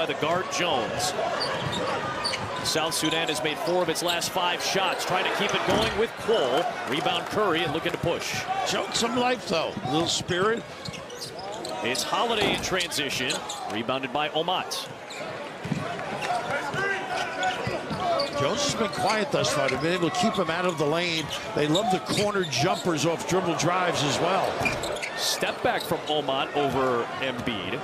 by the guard Jones. South Sudan has made 4 of its last 5 shots, trying to keep it going with Quole. Rebound Curry and looking to push. Showed some life, though. A little spirit. It's Holiday in transition, rebounded by Omat. Jones has been quiet thus far. They've been able to keep him out of the lane. They love the corner jumpers off dribble drives as well. Step back from Omat over Embiid.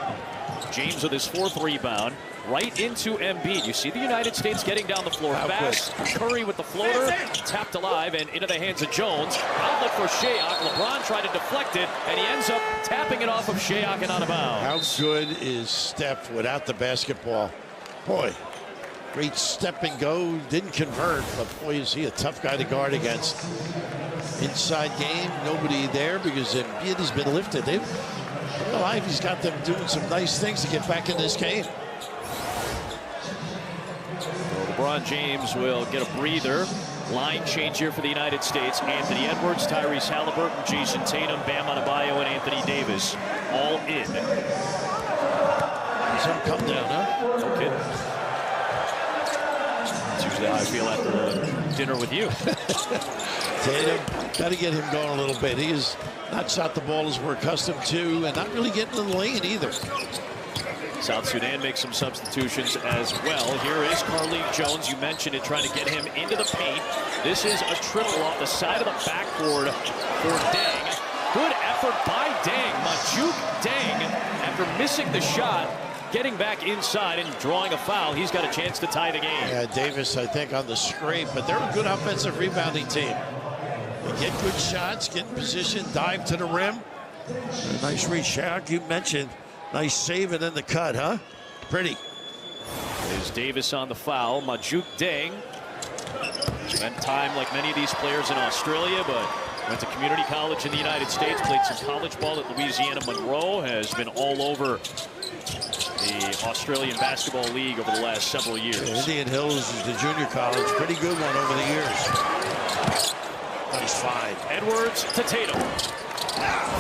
James with his 4th rebound. Right into Embiid. You see the United States getting down the floor fast. Curry with the floater, tapped alive and into the hands of Jones. Outlet for Shayok. LeBron tried to deflect it, and he ends up tapping it off of Shayok and out of bounds. How good is Steph without the basketball? Boy, great step and go. Didn't convert, but boy, is he a tough guy to guard against. Inside game, nobody there because Embiid has been lifted. Ivy's got them doing some nice things to get back in this game. LeBron James will get a breather. Line change here for the United States. Anthony Edwards, Tyrese Halliburton, Jason Tatum, Bam Adebayo, and Anthony Davis all in. Some come down, huh? No kidding. That's usually how I feel after dinner with you. Tatum, got to get him going a little bit. He has not shot the ball as we're accustomed to, and not really getting in the lane either. South Sudan makes some substitutions as well. Here is Carlik Jones. You mentioned it, trying to get him into the paint. This is a triple off the side of the backboard for Deng. Good effort by Deng. Majuk Deng, after missing the shot, getting back inside and drawing a foul. He's got a chance to tie the game. Yeah, Davis, I think, on the scrape, but they're a good offensive rebounding team. They get good shots, get in position, dive to the rim. A nice reach, Shaq, you mentioned. Nice save and then the cut, huh? Pretty. There's Davis on the foul. Majuk Deng spent time, like many of these players, in Australia, but went to community college in the United States, played some college ball at Louisiana Monroe, has been all over the Australian Basketball League over the last several years. Yeah, Indian Hills is the junior college. Pretty good one over the years. Nice find. Edwards to Tatum.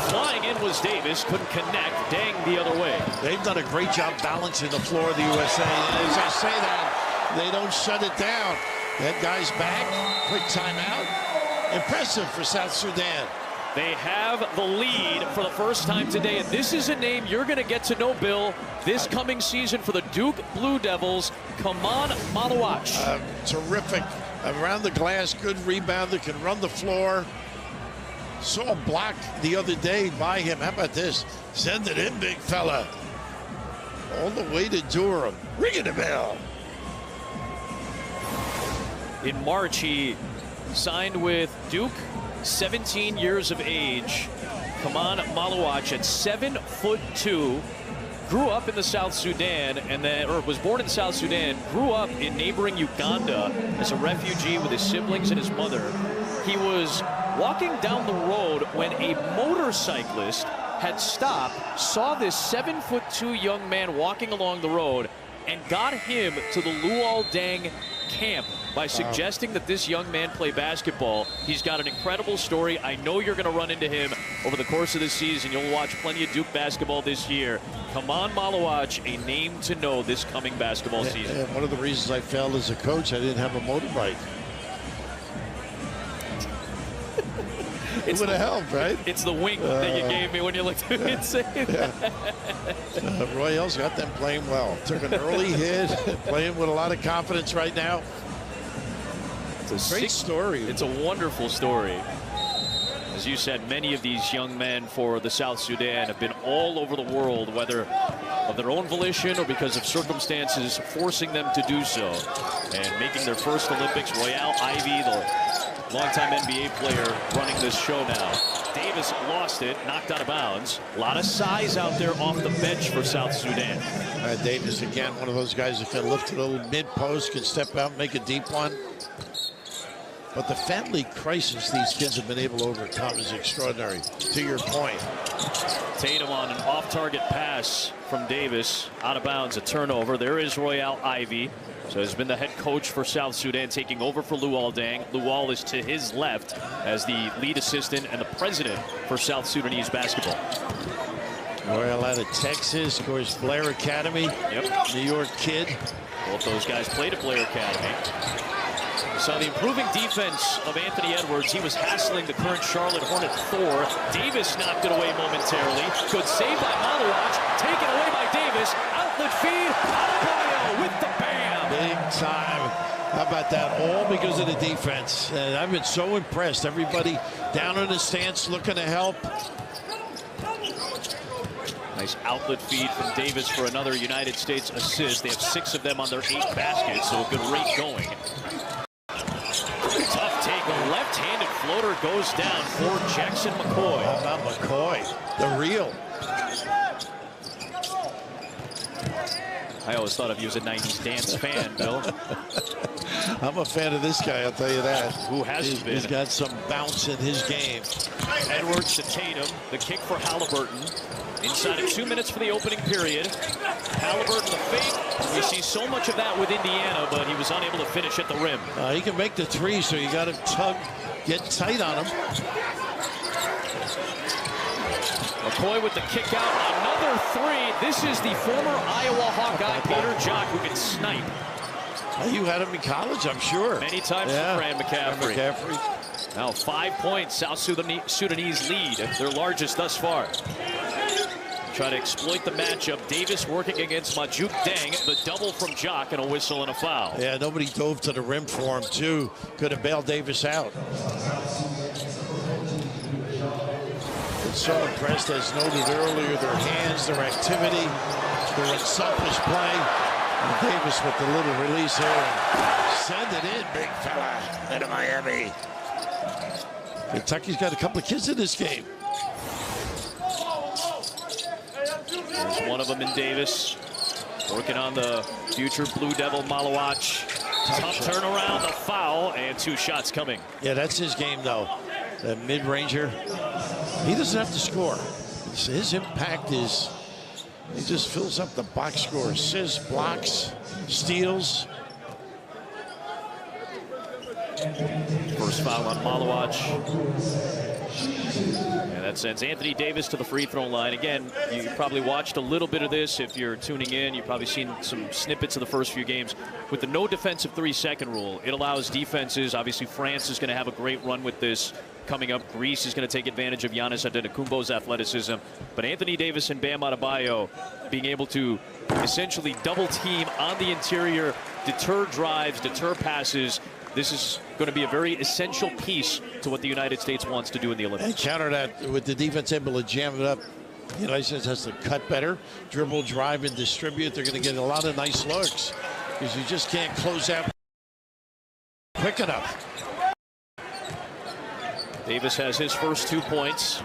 Flying in was Davis, couldn't connect. Deng the other way. They've done a great job balancing the floor of the USA. And as I say that, they don't shut it down. That guy's back. Quick timeout. Impressive for South Sudan. They have the lead for the first time today, and this is a name you're going to get to know, Bill, this coming season for the Duke Blue Devils. Kaman Malawach. Terrific. Around the glass, good rebounder, can run the floor. Saw a block the other day by him. How about this? Send it in, big fella. All the way to Durham. Ringing the bell. In March, he signed with Duke, 17 years of age. Kaman Malawach at 7'2", grew up in the South Sudan, and then, or was born in South Sudan, grew up in neighboring Uganda as a refugee with his siblings and his mother. He was walking down the road when a motorcyclist had stopped, saw this 7'2" young man walking along the road, and got him to the Luol Deng camp by suggesting that this young man play basketball. He's got an incredible story. I know you're going to run into him over the course of the season. You'll watch plenty of Duke basketball this year. Kaman Malawach, a name to know this coming basketball season. And one of the reasons I failed as a coach, I didn't have a motorbike. It would have helped, right? It's the wink that you gave me when you looked at me and said Royals got them playing well. Took an early hit, playing with a lot of confidence right now. It's a great story. It's a wonderful story. As you said, many of these young men for the South Sudan have been all over the world, whether of their own volition or because of circumstances forcing them to do so. And making their first Olympics, Royale Ivy, the longtime NBA player running this show now. Davis lost it, knocked out of bounds. A lot of size out there off the bench for South Sudan. Davis, again, one of those guys that can lift a little mid-post, can step out and make a deep one. But the family crisis these kids have been able to overcome is extraordinary, to your point. Tatum on an off-target pass from Davis, out of bounds, a turnover. There is Royale Ivy. So has been the head coach for South Sudan, taking over for Luol Deng. Luol is to his left as the lead assistant and the president for South Sudanese basketball. Royal out of Texas, of course, Blair Academy. Yep. New York kid. Both those guys played at Blair Academy. So the improving defense of Anthony Edwards, he was hassling the current Charlotte Hornet Thor. Davis knocked it away momentarily. Good save by Malawach, taken away by Davis. Outlet feed, Adebayo with the bam. Big time. How about that? All because of the defense. And I've been so impressed. Everybody down in the stance looking to help. Nice outlet feed from Davis for another United States assist. They have 6 of them on their 8 baskets, so a good rate going. Tough take, a left-handed floater goes down for Jackson McCoy. How about McCoy, the real? I always thought of you as a 90s dance fan, Bill. I'm a fan of this guy, I'll tell you that. Who hasn't been? He's got some bounce in his game. Edwards to Tatum, the kick for Halliburton. Inside of 2 minutes for the opening period. Halliburton the fake. We see so much of that with Indiana, but he was unable to finish at the rim. He can make the 3, so you got to tug, get tight on him. McCoy with the kick out, another 3. This is the former Iowa Hawkeye, Peter Jock, who can snipe. You had him in college, I'm sure. Many times for Fran McCaffrey. Now 5 points, South Sudanese lead, their largest thus far. Try to exploit the matchup. Davis working against Majuk Deng. The double from Jock and a whistle and a foul. Yeah, nobody dove to the rim for him, too. Could have bailed Davis out. Been so impressed, as noted earlier, their hands, their activity, their unselfish play. And Davis with the little release here. And send it in, big fella, into Miami. Kentucky's got a couple of kids in this game. There's one of them in Davis, working on the future Blue Devil Malawach. Tough turnaround, a foul, and 2 shots coming. Yeah, that's his game, though. The mid-ranger. He doesn't have to score. His impact is, he just fills up the box score. Assists, blocks, steals. First foul on Malawach. And that sends Anthony Davis to the free throw line. Again, you probably watched a little bit of this if you're tuning in. You've probably seen some snippets of the first few games. With the no defensive 3-second rule, it allows defenses. Obviously, France is going to have a great run with this coming up. Greece is going to take advantage of Giannis Antetokounmpo's athleticism. But Anthony Davis and Bam Adebayo being able to essentially double team on the interior, deter drives, deter passes. This is going to be a very essential piece to what the United States wants to do in the Olympics. And counter that with the defense able to jam it up. The United States has to cut better, dribble, drive, and distribute. They're going to get a lot of nice looks because you just can't close out quick enough. Davis has his first 2 points.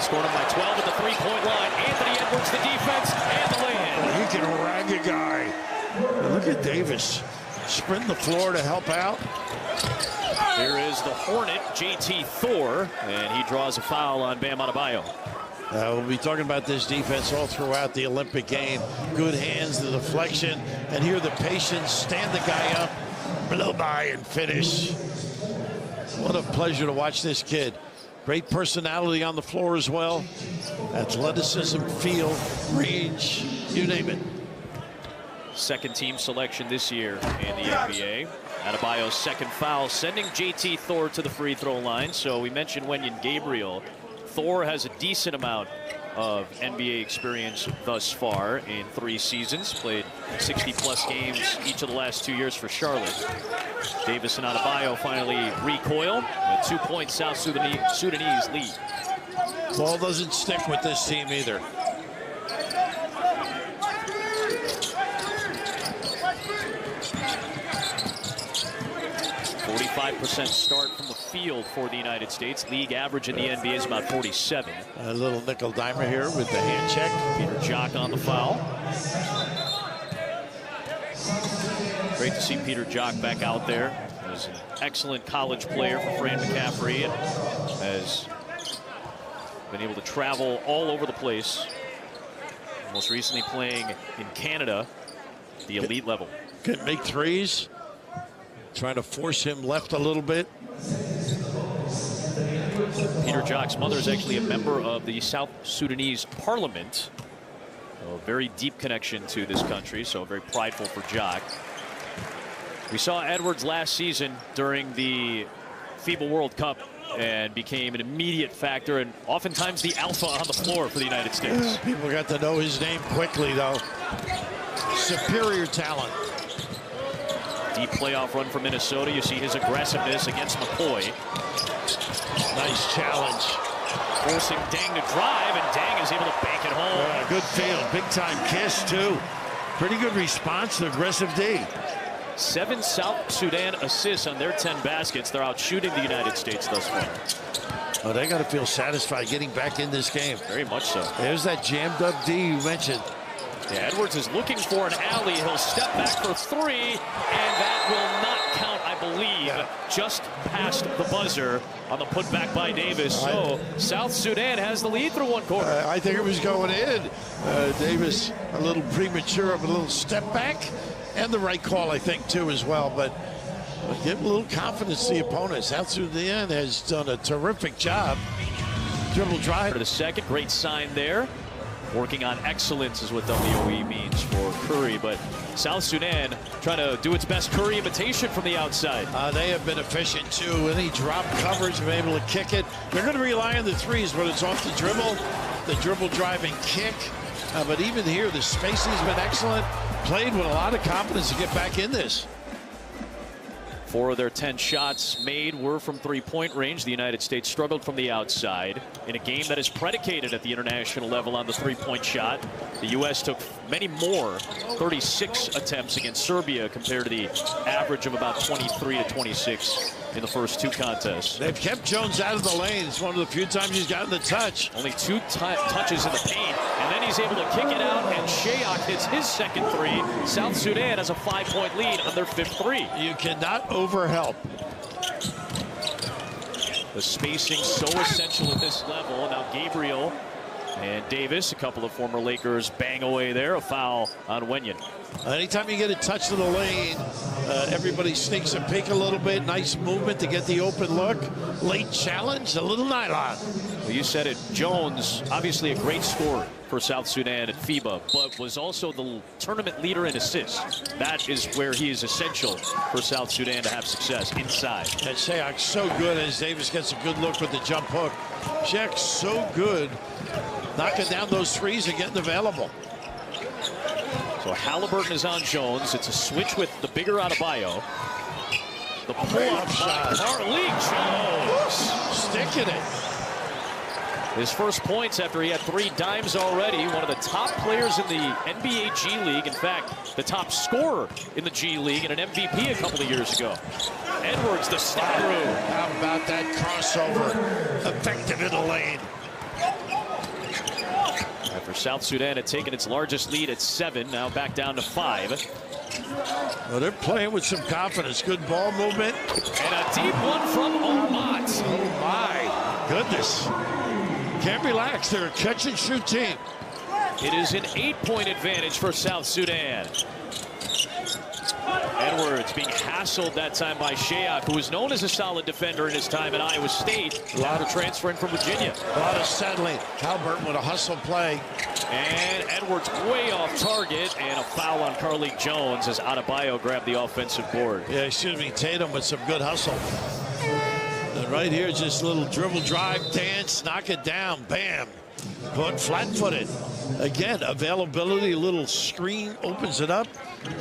Scored him by 12 at the 3-point line. Anthony Edwards, the defense, and the lay-in. He can rag a guy. And look at Davis. Sprint the floor to help out. Here is the Hornet, JT Thor, and he draws a foul on Bam Adebayo. We'll be talking about this defense all throughout the Olympic game. Good hands, the deflection, and here the patience, stand the guy up, blow by and finish. What a pleasure to watch this kid. Great personality on the floor as well. Athleticism, feel, range, you name it. Second team selection this year in the NBA. Adebayo's second foul, sending JT Thor to the free throw line. So we mentioned Wenyen Gabriel. Thor has a decent amount of NBA experience thus far in 3 seasons. Played 60-plus games each of the last 2 years for Charlotte. Davis and Adebayo finally recoil. A 2-point South Sudanese lead. Ball doesn't stick with this team either. 45% start from the field for the United States. League average in the NBA is about 47. A little nickel dimer here with the hand check. Peter Jock on the foul. Great to see Peter Jock back out there. He was an excellent college player for Fran McCaffrey and has been able to travel all over the place. Most recently playing in Canada, the elite level. Can make threes. Trying to force him left a little bit. Peter Jock's mother is actually a member of the South Sudanese parliament. A very deep connection to this country, so very prideful for Jock. We saw Edwards last season during the FIBA World Cup and became an immediate factor and oftentimes the alpha on the floor for the United States. People got to know his name quickly, though. Superior talent. Deep playoff run for Minnesota. You see his aggressiveness against McCoy. Nice challenge. Forcing Deng to drive, and Deng is able to bank it home. Good field. Big-time kiss, too. Pretty good response to aggressive D. 7 South Sudan assists on their 10 baskets. They're out shooting the United States thus far. Oh, they got to feel satisfied getting back in this game. Very much so. There's that jammed up D you mentioned. Yeah, Edwards is looking for an alley. He'll step back for 3, and that will not count, I believe. Just past the buzzer on the putback by Davis. So South Sudan has the lead through one quarter. I think it was going in. Davis a little premature of a little step back. And the right call, I think, too, as well. But give a little confidence to the opponent. South Sudan has done a terrific job. Dribble drive. For the second, great sign there. Working on excellence is what WOE means for Curry. But South Sudan trying to do its best Curry imitation from the outside. They have been efficient, too. Any drop coverage, been able to kick it. They're going to rely on the threes, but it's off the dribble driving kick. But even here, the spacing's been excellent. Played with a lot of confidence to get back in this. 4 of their 10 shots made were from three-point range. The United States struggled from the outside in a game that is predicated at the international level on the three-point shot. The U.S. took many more, 36 attempts against Serbia compared to the average of about 23 to 26 in the first 2 contests. They've kept Jones out of the lane. It's one of the few times he's gotten the touch. Only 2 touches in the paint, and then he's able to kick it out, and Shayok hits his second 3. South Sudan has a 5-point lead on their 5th 3. You cannot overhelp. The spacing so essential at this level. Now Gabriel and Davis, a couple of former Lakers, bang away there. A foul on Wenyen. Anytime you get a touch to the lane, everybody sneaks a peek a little bit. Nice movement to get the open look. Late challenge, a little nylon. Well, you said it. Jones, obviously a great scorer for South Sudan at FIBA, but was also the tournament leader in assists. That is where he is essential for South Sudan to have success inside. And Shayok's so good as Davis gets a good look with the jump hook. Shayok's so good knocking down those threes and getting available. So Halliburton is on Jones. It's a switch with the bigger Adebayo. The pull-up by Carlik Jones. Sticking it. His first points after he had 3 dimes already. One of the top players in the NBA G League. In fact, the top scorer in the G League and an MVP a couple of years ago. Edwards, the step through. How about that crossover? Effective in the lane. After South Sudan had taken its largest lead at 7, now back down to 5. Well, they're playing with some confidence. Good ball movement. And a deep one from Omat. Oh, my goodness. Can't relax. They're a catch-and-shoot team. It is an 8-point advantage for South Sudan. Edwards being hassled that time by Shayok, who was known as a solid defender in his time at Iowa State. After transferring from Virginia. A lot of settling. Halliburton with a hustle play. And Edwards way off target, and a foul on Carlik Jones as Adebayo grabbed the offensive board. Yeah, excuse me, Tatum with some good hustle. And right here, just a little dribble drive, dance, knock it down, bam. Put flat-footed. Again, availability, a little screen opens it up.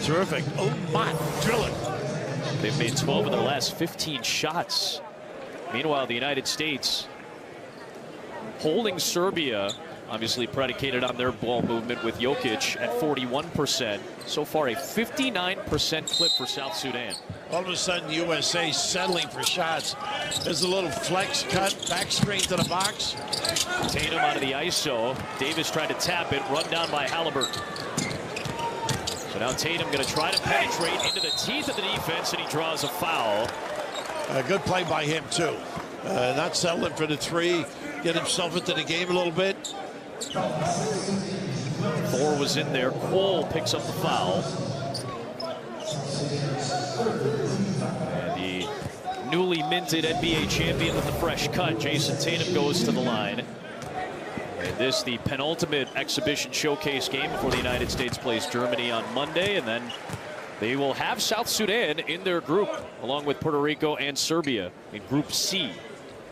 Terrific. Oh, my, drill it. They've made 12 of their last 15 shots. Meanwhile, the United States holding Serbia, obviously predicated on their ball movement with Jokic at 41%. So far, a 59% clip for South Sudan. All of a sudden, USA settling for shots. There's a little flex cut, back screen to the box. Tatum out of the ISO. Davis tried to tap it, run down by Halliburton. So now Tatum going to try to penetrate into the teeth of the defense, and he draws a foul. A good play by him, too. Not settling for the 3. Get himself into the game a little bit. 4 was in there. Cole picks up the foul. And the newly minted NBA champion with the fresh cut. Jason Tatum goes to the line. And this, the penultimate exhibition showcase game before the United States plays Germany on Monday. And then they will have South Sudan in their group, along with Puerto Rico and Serbia in Group C.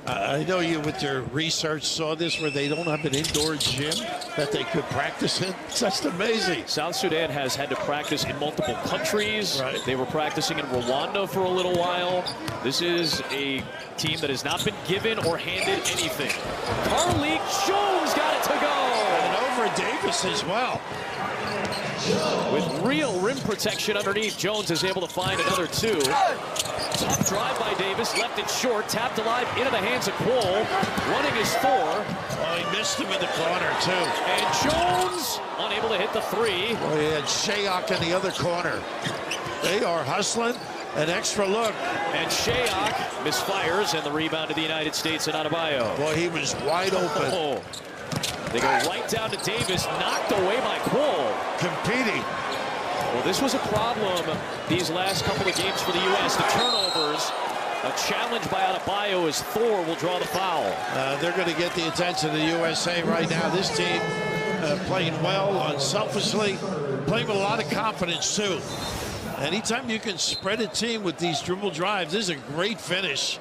I know you, with your research, saw this where they don't have an indoor gym that they could practice in. It's just amazing. South Sudan has had to practice in multiple countries. Right. They were practicing in Rwanda for a little while. This is a team that has not been given or handed anything. Carlik Jones got it to go. And over Davis as well. With real rim protection underneath, Jones is able to find another two. Tough drive by Davis, left it short, tapped alive into the hands of Quoll. Running his four. Oh, he missed him in the corner, too. And Jones unable to hit the three. Oh, he had Shayok in the other corner. They are hustling. An extra look. And Shayok misfires, and the rebound to the United States and Adebayo. Boy, he was wide open. Oh. They go right down to Davis, knocked away by Quoll. Competing. Well, this was a problem these last couple of games for the U.S. The turnovers, a challenge by Adebayo as Thor will draw the foul. They're going to get the attention of the USA right now. This team playing well, unselfishly, playing with a lot of confidence, too. Anytime you can spread a team with these dribble drives, this is a great finish.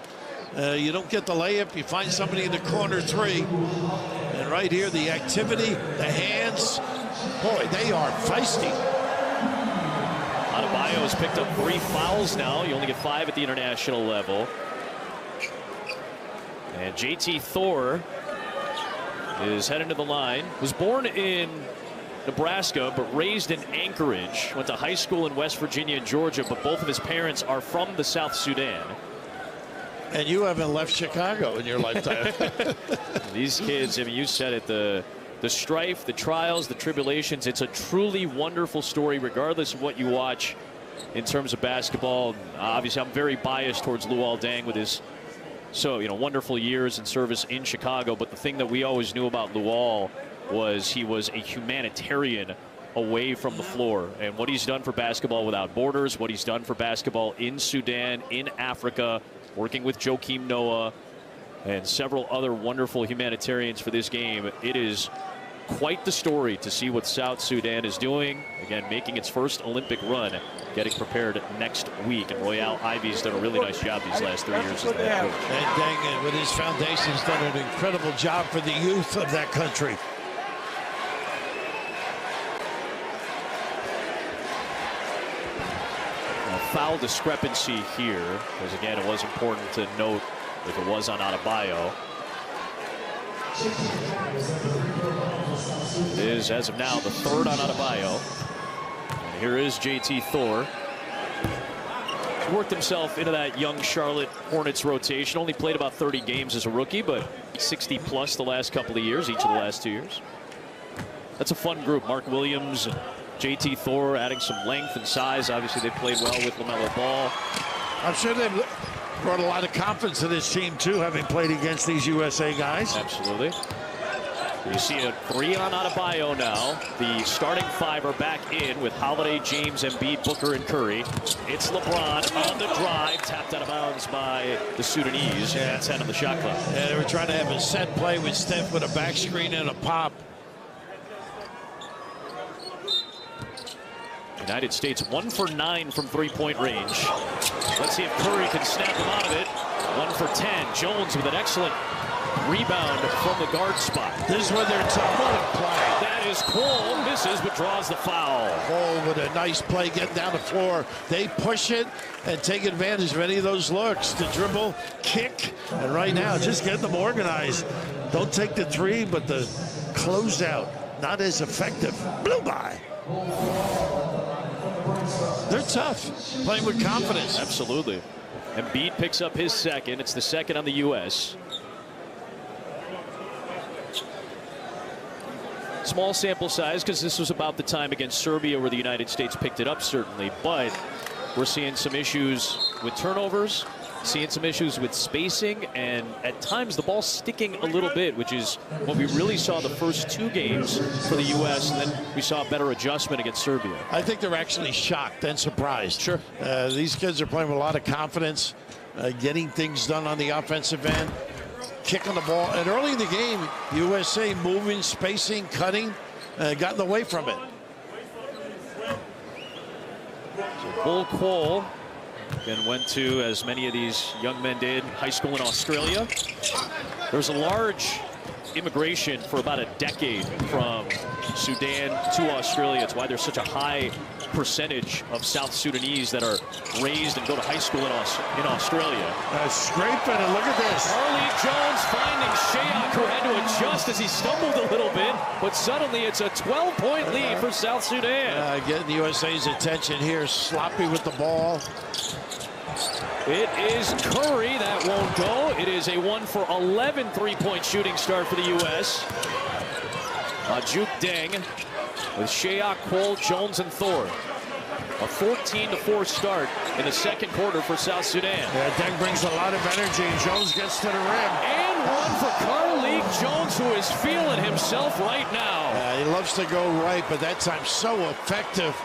You don't get the layup, you find somebody in the corner three. And right here, the activity, the hands, boy, they are feisty. Adebayo has picked up 3 fouls now. You only get 5 at the international level. And JT Thor is heading to the line. Was born in Nebraska, but raised in Anchorage. Went to high school in West Virginia and Georgia, but both of his parents are from the South Sudan. And you haven't left Chicago in your lifetime. These kids, I mean, you said it, the strife, the trials, the tribulations, it's a truly wonderful story, regardless of what you watch in terms of basketball. Obviously, I'm very biased towards Luol Deng with his wonderful years in service in Chicago. But the thing that we always knew about Luol was he was a humanitarian away from the floor. And what he's done for Basketball Without Borders, what he's done for basketball in Sudan, in Africa, working with Joakim Noah and several other wonderful humanitarians for this game. It is quite the story to see what South Sudan is doing. Again, making its first Olympic run, getting prepared next week. And Royale Ivy's done a really nice job these last 3 years as the head coach. And Deng, with his foundation, has done an incredible job for the youth of that country. Foul discrepancy here, because again, it was important to note if it was on Adebayo. It is, as of now, the 3rd on Adebayo. And here is JT Thor. He worked himself into that young Charlotte Hornets rotation. Only played about 30 games as a rookie, but 60 plus the last couple of years, each of the last 2 years. That's a fun group. Mark Williams, JT Thor adding some length and size. Obviously, they played well with LaMelo Ball. I'm sure they've brought a lot of confidence to this team, too, having played against these USA guys. Absolutely. You see a 3 on Adebayo now. The starting 5 are back in with Holiday, James, Embiid, Booker, and Curry. It's LeBron on the drive, tapped out of bounds by the Sudanese. And 10 on the shot clock. Yeah, they were trying to have a set play with Steph with a back screen and a pop. United States 1 for 9 from 3-point range. Let's see if Curry can snap him out of it. 1 for 10. Jones with an excellent rebound from the guard spot. This is where they're tough to play. That is Quoll. Misses, but draws the foul. Quoll with a nice play getting down the floor. They push it and take advantage of any of those looks. The dribble, kick, and right now just get them organized. Don't take the 3, but the closeout not as effective. Blew by. They're tough, playing with confidence. Absolutely. Embiid picks up his second. It's the second on the U.S. Small sample size, because this was about the time against Serbia where the United States picked it up, certainly. But we're seeing some issues with turnovers. seeing some issues with spacing and at times the ball sticking a little bit, which is what we really saw the first 2 games for the U.S. and then we saw a better adjustment against Serbia. I think they're actually shocked and surprised. Sure. These kids are playing with a lot of confidence, getting things done on the offensive end, kicking the ball. And early in the game, USA moving, spacing, cutting, gotten away from it. So Bull Quoll and went to, as many of these young men did, high school in Australia. There was a large immigration for about a decade from Sudan to Australia. It's why there's such a high percentage of South Sudanese that are raised and go to high school in Australia. Scraping, and look at this. Carly Jones finding Shayak, who had to adjust as he stumbled a little bit, but suddenly it's a 12-point lead for South Sudan. Getting the USA's attention here, sloppy with the ball. It is Curry that won't go. It is a 1-for-11 three-point shooting start for the U.S. Juk Deng with Shayak, Quoll, Jones, and Thor. A 14-4 start in the second quarter for South Sudan. Yeah, Deng brings a lot of energy, and Jones gets to the rim. And one for Carly Jones, who is feeling himself right now. He loves to go right, but that time so effective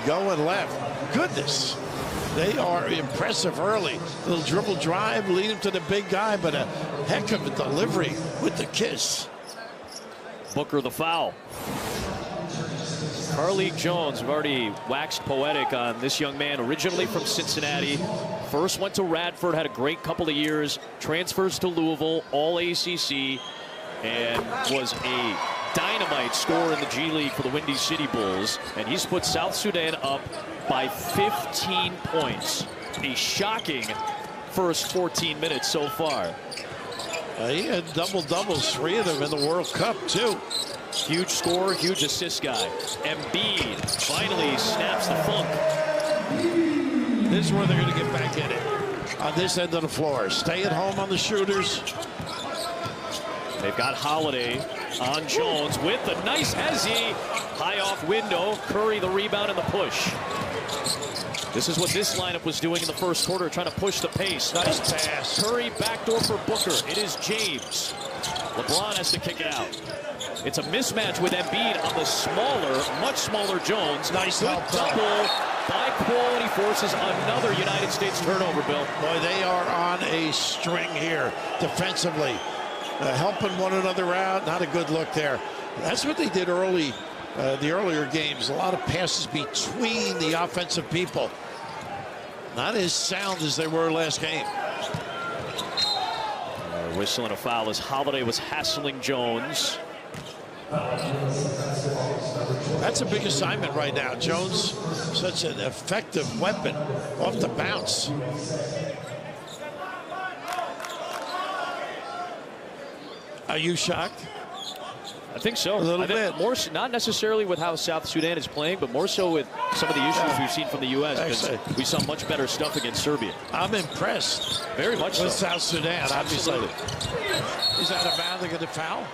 going left. Goodness. They are impressive early. Little dribble drive, lead him to the big guy, but a heck of a delivery with the kiss. Booker the foul. Carly Jones, we've already waxed poetic on this young man, originally from Cincinnati. First went to Radford, had a great couple of years, transfers to Louisville, all ACC, and was a dynamite scorer in the G League for the Windy City Bulls. And he's put South Sudan up by 15 points. A shocking first 14 minutes so far. He had double-doubles, 3 of them in the World Cup, too. Huge scorer, huge assist guy. Embiid finally snaps the funk. This is where they're going to get back in it. On this end of the floor. Stay at home on the shooters. They've got Holiday on Jones with the nice hezzy. High off window. Curry the rebound and the push. This is what this lineup was doing in the first quarter, trying to push the pace. Nice pass. Curry backdoor for Booker. It is James. LeBron has to kick it out. It's a mismatch with Embiid on the smaller, much smaller Jones. Nice Good help. double by Quoll, and he forces another United States turnover, Bill. Boy, they are on a string here defensively. Helping one another out. Not a good look there. That's what they did early, the earlier games. A lot of passes between the offensive people. Not as sound as they were last game. Whistling a foul as Holiday was hassling Jones. That's a big assignment right now. Jones, such an effective weapon off the bounce. Are you shocked? I think so. A little bit. More, not necessarily with how South Sudan is playing, but more so with some of the issues we've seen from the U.S. because we saw much better stuff against Serbia. I'm impressed. Very much with so. South Sudan, obviously. He's out of bounds. They're going to foul.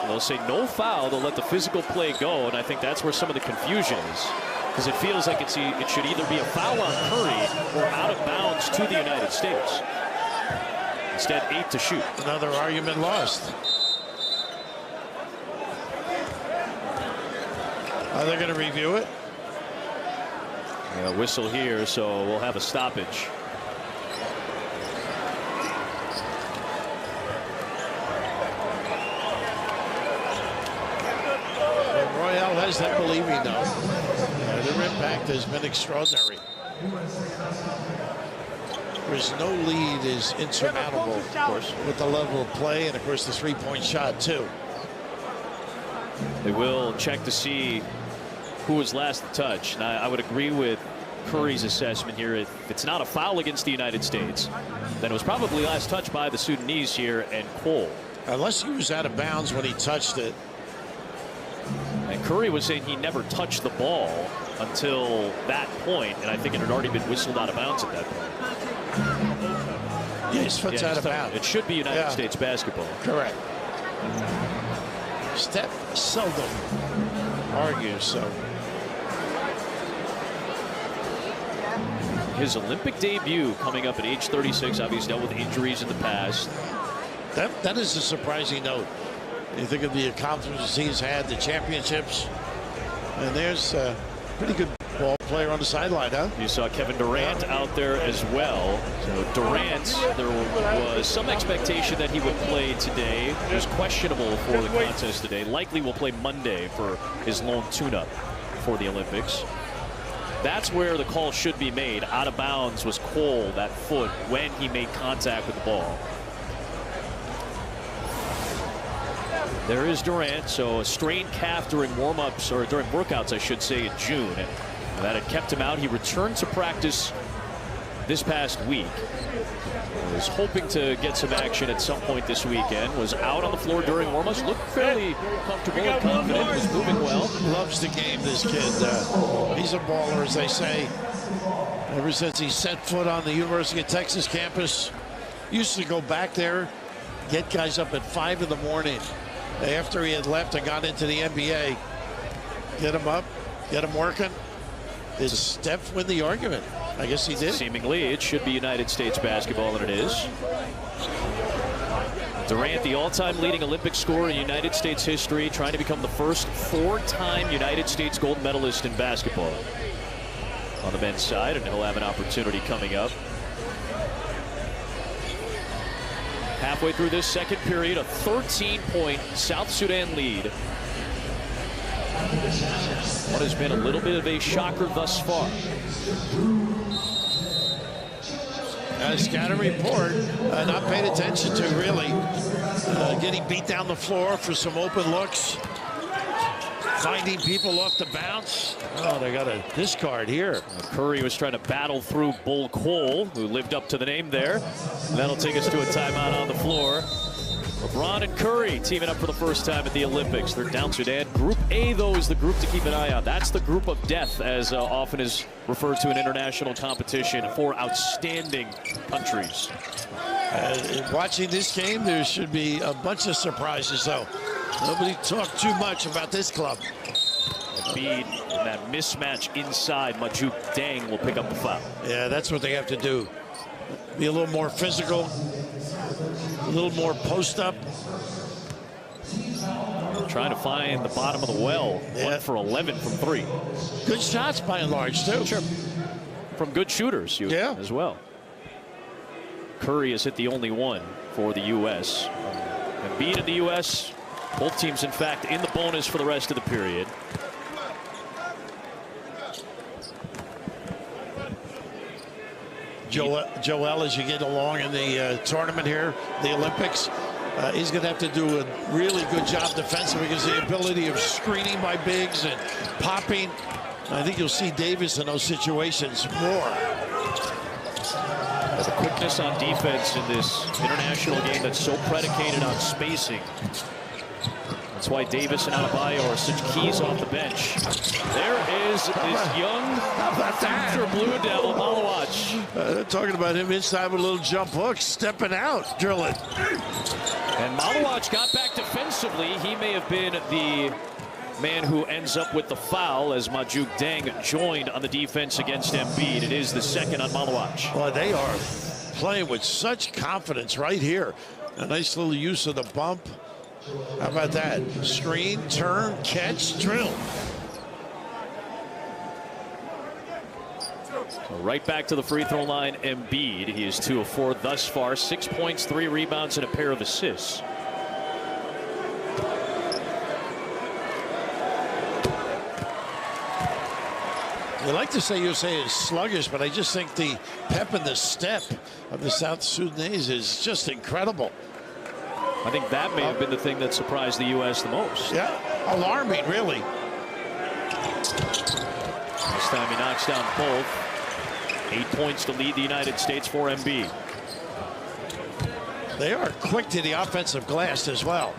They'll say no foul. They'll let the physical play go, and I think that's where some of the confusion is. Because it feels like it should either be a foul on Curry or out of bounds to the United States. Instead, 8 to shoot. Another argument lost. Are they going to review it? Yeah, whistle here, so we'll have a stoppage. Royale has them believing, though. Their impact has been extraordinary. There's no lead is insurmountable, of course, with the level of play and, of course, the three-point shot, too. They will check to see who was last to touch. And I would agree with Curry's assessment here. If it's not a foul against the United States, then it was probably last touched by the Sudanese here and Quoll. Unless he was out of bounds when he touched it. And Curry was saying he never touched the ball until that point, and I think it had already been whistled out of bounds at that point. Yeah, his foot's out of bounds. It should be United States basketball. Correct. Steph seldom argues, so. his Olympic debut coming up at age 36. Obviously dealt with injuries in the past. That is a surprising note. You think of the accomplishments he's had, the championships, and there's a pretty good ball player on the sideline, huh? You saw Kevin Durant out there as well. So Durant, there was some expectation that he would play today. He was questionable for the contest today. Likely will play Monday for his lone tune-up for the Olympics. That's where the call should be made. Out of bounds was Cole, that foot, when he made contact with the ball. There is Durant. So a strained calf during warm-ups, or during workouts, I should say, in June. That had kept him out. He returned to practice this past week. Was hoping to get some action at some point this weekend. Was out on the floor during warm-ups. Looked fairly comfortable and confident. Was moving well. Loves the game, this kid. He's a baller, as they say. Ever since he set foot on the University of Texas campus. Used to go back there, get guys up at 5 in the morning. After he had left and got into the NBA. Get him up, get him working. Did Steph win the argument? I guess he did. Seemingly, it should be United States basketball, and it is. Durant, the all-time leading Olympic scorer in United States history, trying to become the first 4-time United States gold medalist in basketball on the men's side, and he'll have an opportunity coming up. Halfway through this second period, a 13-point South Sudan lead. What has been a little bit of a shocker thus far. Scatter report, not paid attention to, really. Getting beat down the floor for some open looks. Finding people off the bounce. Oh, they got a discard here. Curry was trying to battle through Bull Cole, who lived up to the name there. And that'll take us to a timeout on the floor. LeBron and Curry teaming up for the first time at the Olympics. They're down Sudan. Group A, though, is the group to keep an eye on. That's the group of death, as often is referred to in international competition for outstanding countries. Watching this game, there should be a bunch of surprises, though. Nobody talked too much about this club. Embiid in that mismatch inside. Majuk Deng will pick up the foul. Yeah, that's what they have to do. Be a little more physical, a little more post-up. Trying to find the bottom of the well. Yeah. 1 for 11 from 3. Good shots by and large, too. Sure. From good shooters, as well. Curry has hit the only one for the U.S. Embiid in the U.S. Both teams, in fact, in the bonus for the rest of the period. Joel, as you get along in the tournament here, the Olympics, he's going to have to do a really good job defensively because the ability of screening by bigs and popping. I think you'll see Davis in those situations more. The quickness on defense in this international game that's so predicated on spacing. That's why Davis and Adebayo are such keys off the bench. There is this young future Blue Devil, Malawach. Talking about him inside with a little jump hook, stepping out, drilling. And Malawach got back defensively. He may have been the man who ends up with the foul as Majuk Deng joined on the defense against Embiid. It is the second on Malawach. Well, they are playing with such confidence right here. A nice little use of the bump. How about that? Screen, turn, catch, drill. So right back to the free throw line, Embiid. He is 2 of 4 thus far. 6 points, 3 rebounds, and a pair of assists. You like to say USA is sluggish, but I just think the pep and the step of the South Sudanese is just incredible. I think that may have been the thing that surprised the U.S. the most. Yeah, alarming, really. This time he knocks down both. 8 points to lead the United States for Embiid. They are quick to the offensive glass as well.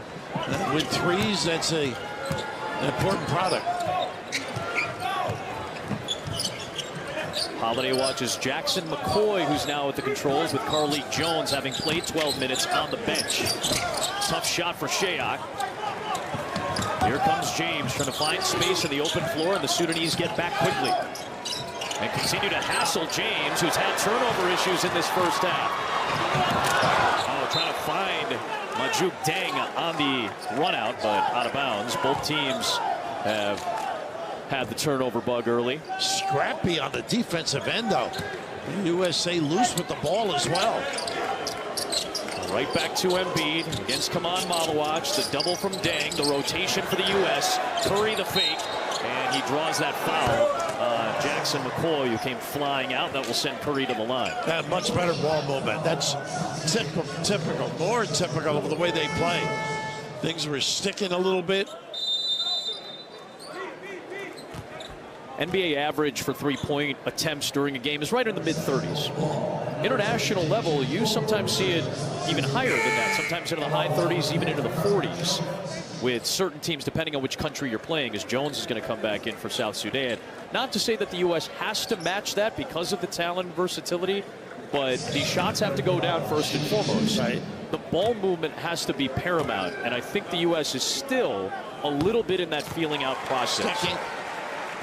With threes, that's an important product. Holiday watches Jackson McCoy, who's now at the controls, with Carlik Jones having played 12 minutes on the bench. Tough shot for Shayok. Here comes James trying to find space in the open floor, and the Sudanese get back quickly. and continue to hassle James, who's had turnover issues in this first half. Oh, trying to find Majuk Deng on the run out, but out of bounds. Both teams have had the turnover bug early. Scrappy on the defensive end, though. USA loose with the ball as well. Right back to Embiid against Kaman Malawach. The double from Deng. The rotation for the U.S. Curry the fake. And he draws that foul. Jackson McCoy, who came flying out. That will send Curry to the line. That much better ball movement. That's typical, more typical of the way they play. Things were sticking a little bit. NBA average for three-point attempts during a game is right in the mid-30s. International level, you sometimes see it even higher than that, sometimes into the high 30s, even into the 40s, with certain teams, depending on which country you're playing, as Jones is going to come back in for South Sudan. Not to say that the U.S. has to match that because of the talent and versatility, but these shots have to go down first and foremost. Right. The ball movement has to be paramount, and I think the U.S. is still a little bit in that feeling out process. Sticking.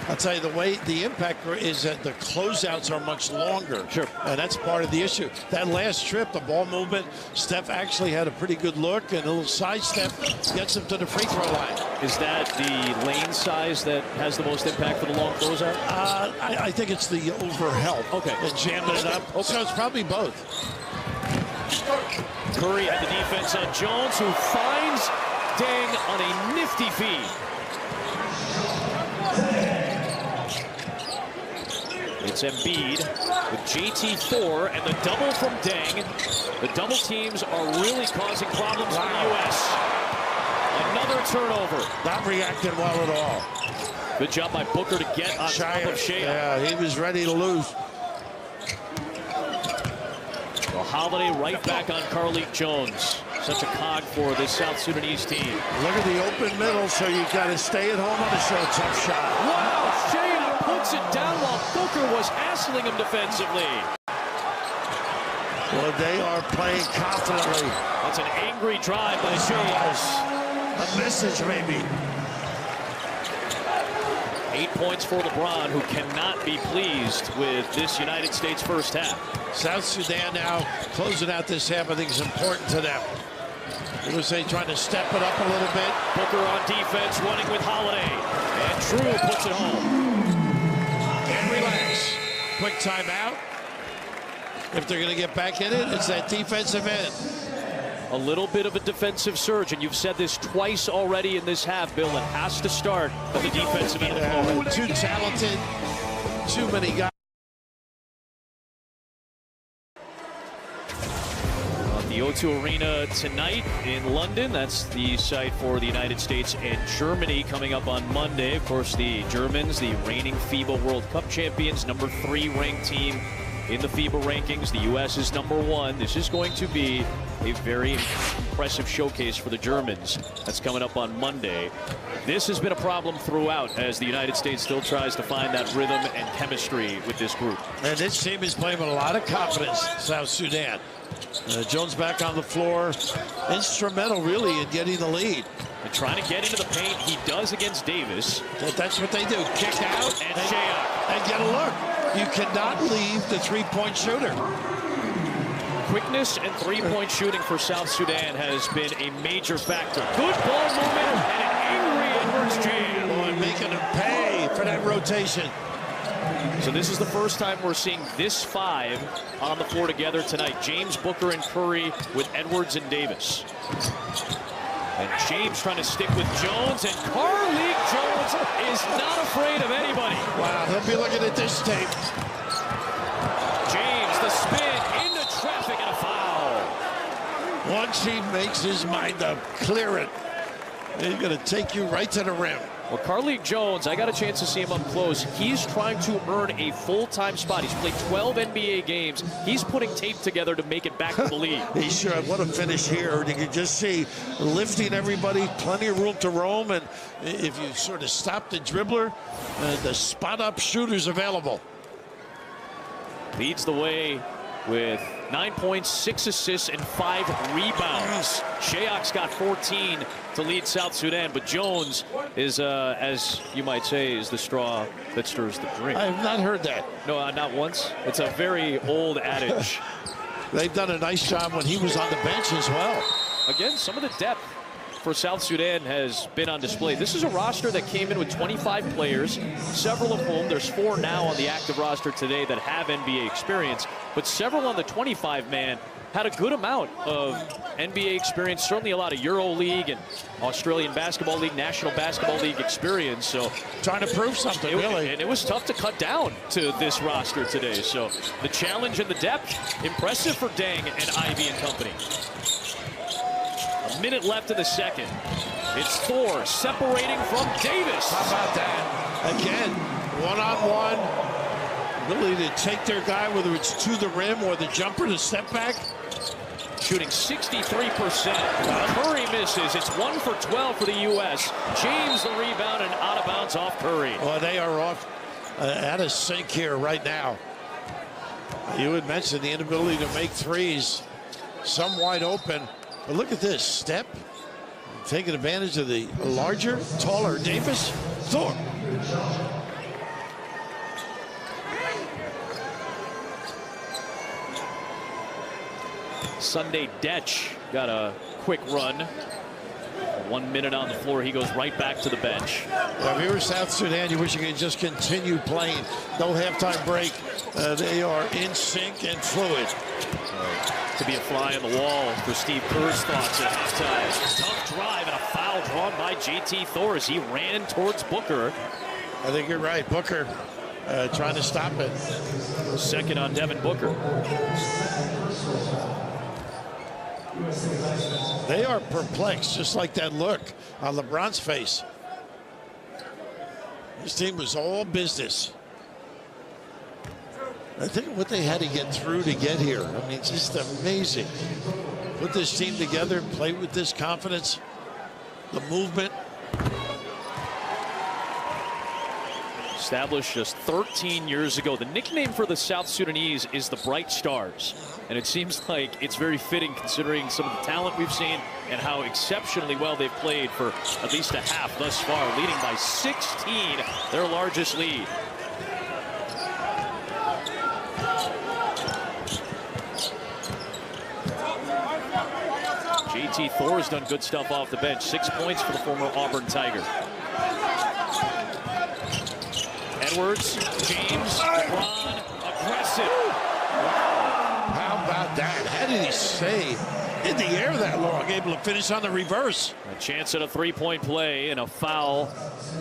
I'll tell you, the way the impact is that the closeouts are much longer. Sure. And that's part of the issue. That last trip, the ball movement, Steph actually had a pretty good look, and a little sidestep gets him to the free throw line. Is that the lane size that has the most impact for the long closeout? I think it's the overhelp. Okay. And jamming it up. Okay. So it's probably both. Curry had the defense on Jones, who finds Deng on a nifty feed. It's Embiid with JT4 and the double from Deng. The double teams are really causing problems for the U.S. Another turnover. Not reacting well at all. Good job by Booker to get on top of Shea. Yeah, he was ready to lose. Well, Holiday right back on Carlik Jones. Such a cog for this South Sudanese team. Look at the open middle, so you got to stay at home on a tough shot. Wow, Shea puts it down while Booker was hassling him defensively. Well, they are playing confidently. That's an angry drive by Shea. A message, maybe. 8 points for LeBron, who cannot be pleased with this United States first half. South Sudan now closing out this half. I think is important to them. USA trying to step it up a little bit. Booker on defense, running with Holiday. And Drew puts it home. And relax. Quick timeout. If they're going to get back in it, it's that defensive end. A little bit of a defensive surge, and you've said this twice already in this half, Bill. It has to start at the defensive end of the floor. Too talented, too many guys. The O2 Arena tonight in London. That's the site for the United States and Germany coming up on Monday. Of course, the Germans, the reigning FIBA World Cup champions, number 3 ranked team in the FIBA rankings. The U.S. is number 1. This is going to be a very impressive showcase for the Germans. That's coming up on Monday. This has been a problem throughout as the United States still tries to find that rhythm and chemistry with this group. And this team is playing with a lot of confidence, South Sudan. Jones back on the floor. Instrumental, really, in getting the lead. And trying to get into the paint. He does against Davis. That's what they do. Kick out and Shea. And get a look. You cannot leave the three-point shooter. Quickness and three-point shooting for South Sudan has been a major factor. Good ball movement and an angry Edwards jam. Boy, making them pay for that rotation. So this is the first time we're seeing this 5 on the floor together tonight. James, Booker, and Curry with Edwards and Davis. And James trying to stick with Jones, and Carlik Jones is not afraid of anybody. Wow, he'll be looking at this tape. James, the spin into traffic and a foul. Once he makes his mind up, clear it. He's going to take you right to the rim. Well, Carlik Jones, I got a chance to see him up close. He's trying to earn a full-time spot. He's played 12 NBA games. He's putting tape together to make it back to the league. He should. What a finish here. You can just see lifting everybody, plenty of room to roam. And if you sort of stop the dribbler, the spot-up shooter's available. Leads the way with 9 points, 6 assists, and 5 rebounds. Shayok's got 14 to lead South Sudan, but Jones is, as you might say, is the straw that stirs the drink. I have not heard that. No, not once. It's a very old adage. They've done a nice job when he was on the bench as well. Again, some of the depth for South Sudan has been on display. This is a roster that came in with 25 players, several of whom, there's 4 now on the active roster today that have NBA experience, but several on the 25-man had a good amount of NBA experience, certainly a lot of Euro League and Australian Basketball League, National Basketball League experience. So trying to prove something, really. And it was tough to cut down to this roster today. So the challenge and the depth, impressive for Deng and Ivy and company. A minute left in the second. It's Thor separating from Davis. How about that? Again, one-on-one. Ability to take their guy, whether it's to the rim or the jumper to step back. Shooting 63%. Curry misses. It's 1 for 12 for the U.S. James the rebound and out of bounds off Curry. Well, they are off out of sync here right now. You had mentioned the inability to make threes. Some wide open. But look at this step. Taking advantage of the larger, taller Davis. Thor. Sunday Detch got a quick run. 1 minute on the floor. He goes right back to the bench. Well, if you were South Sudan, you wish you could just continue playing. No halftime break. They are in sync and fluid. To be a fly on the wall for Steve Kerr's thoughts at halftime. Tough drive and a foul drawn by JT Thor as he ran towards Booker. I think you're right. Booker trying to stop it. Second on Devin Booker. They are perplexed, just like that look on LeBron's face. This team was all business. I think what they had to get through to get here. I mean, just amazing. Put this team together, play with this confidence, the movement. Established just 13 years ago. The nickname for the South Sudanese is the Bright Stars. And it seems like it's very fitting considering some of the talent we've seen and how exceptionally well they've played for at least a half thus far, leading by 16, their largest lead. JT Thor has done good stuff off the bench. 6 points for the former Auburn Tiger. Edwards, James, LeBron, aggressive. How about that? How did he stay in the air that long, able to finish on the reverse? A chance at a three-point play and a foul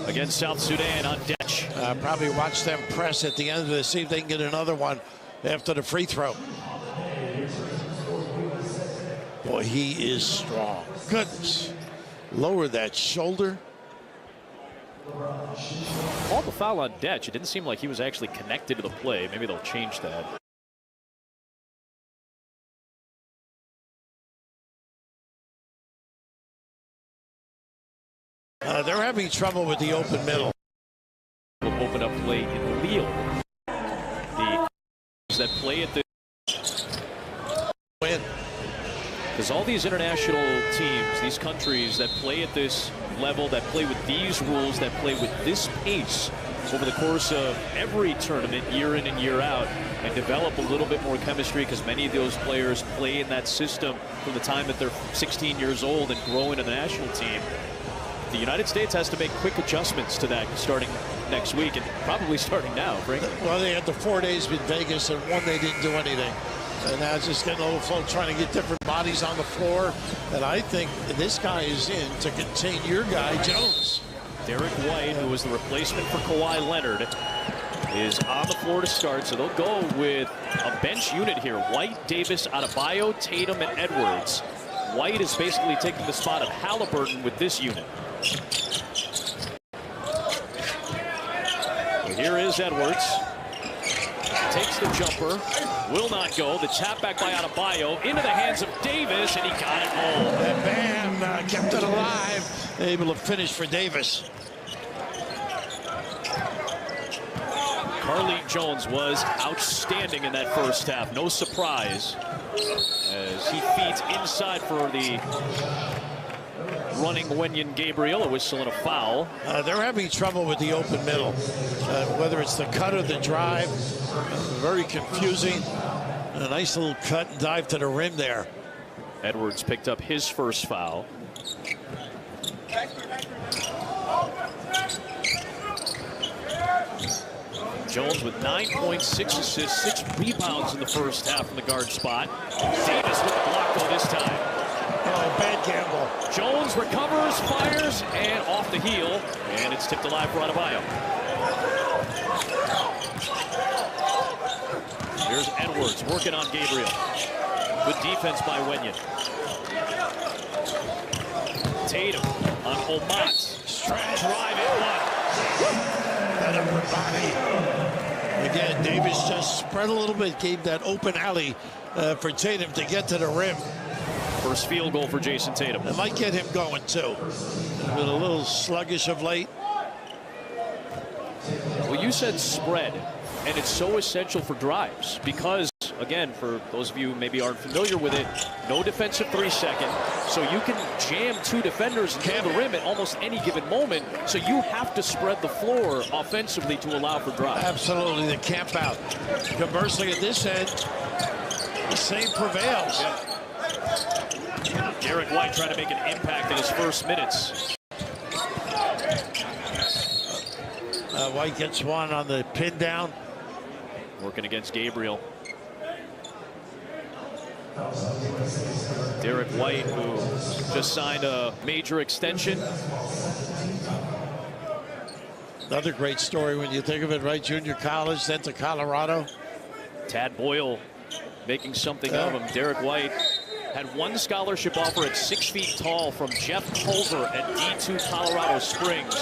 against South Sudan on Detch. Probably watch them press at the end of this, see if they can get another one after the free throw. Boy, he is strong. Goodness. Lower that shoulder. Called the foul on Detch. It didn't seem like he was actually connected to the play. Maybe they'll change that. They're having trouble with the open middle. Will open up play in Lille. The that play at the win. Because all these international teams, these countries that play at this level, that play with these rules, that play with this pace over the course of every tournament, year in and year out, and develop a little bit more chemistry because many of those players play in that system from the time that they're 16 years old and grow into the national team. The United States has to make quick adjustments to that starting next week and probably starting now, frankly. Well, they had the 4 days in Vegas, and one they didn't do anything. And now it's just getting a little fun trying to get different bodies on the floor. And I think this guy is in to contain your guy, Jones. Derek White, who was the replacement for Kawhi Leonard, is on the floor to start. So they'll go with a bench unit here. White, Davis, Adebayo, Tatum, and Edwards. White is basically taking the spot of Halliburton with this unit. So here is Edwards. Takes the jumper. Will not go. The tap back by Adebayo into the hands of Davis, and he got it home. And Bam kept it alive. Able to finish for Davis. Carlik Jones was outstanding in that first half. No surprise as he feeds inside for the running Wenyen Gabriel, a whistle and a foul. They're having trouble with the open middle, whether it's the cut or the drive. Very confusing. A nice little cut and dive to the rim there. Edwards picked up his first foul. Jones with 9.6 assists, 6 rebounds in the first half from the guard spot. Davis with the block though this time. Oh, bad gamble. Jones recovers, fires, and off the heel. And it's tipped alive for Adebayo. Here's Edwards working on Gabriel. Good defense by Wenyen. Tatum on Omat. Drive it one. That upper body. Again, Davis just spread a little bit, gave that open alley for Tatum to get to the rim. First field goal for Jason Tatum. It might get him going too. Been a little sluggish of late. Well, you said spread, and it's so essential for drives because, again, for those of you who maybe aren't familiar with it, no defensive 3-second, so you can jam 2 defenders and hit the rim at almost any given moment, so you have to spread the floor offensively to allow for drives. Absolutely, the camp out. Conversely, at this end, the same prevails. Yeah. Derek White trying to make an impact in his first minutes. White gets one on the pin down. Working against Gabriel. Derek White, who just signed a major extension. Another great story when you think of it, right? Junior college, then to Colorado. Tad Boyle making something of him. Derek White had one scholarship offer at 6 feet tall from Jeff Culver at D2 Colorado Springs.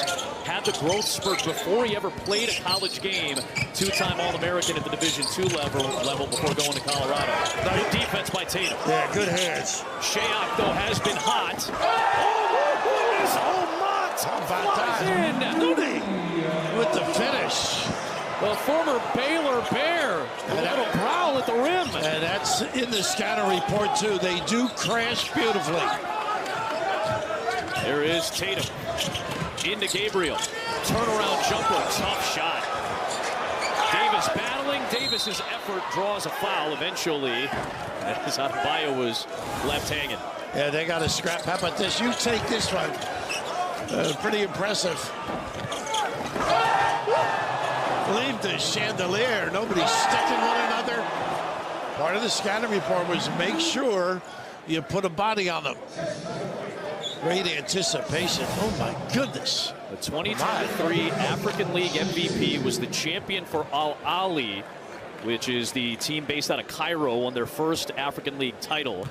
Had the growth spurt before he ever played a college game. 2-time All-American at the Division II level before going to Colorado. Good defense by Tatum. Yeah, good hands. Shayok, though, has been hot. How about that? Looney with the finish. The former Baylor Bear, a little prowl at the rim. And that's in the scatter report, too. They do crash beautifully. There is Tatum. Into Gabriel. Turnaround jumper. Tough shot. Davis battling. Davis's effort draws a foul eventually. As Adebayo was left hanging. Yeah, they got a scrap. How about this? You take this one. Pretty impressive. Leave the chandelier. Nobody's sticking one another. Part of the scouting report was make sure you put a body on them. Great anticipation. Oh, my goodness. The 2023 African League MVP was the champion for Al Ahly, which is the team based out of Cairo, won their first African League title.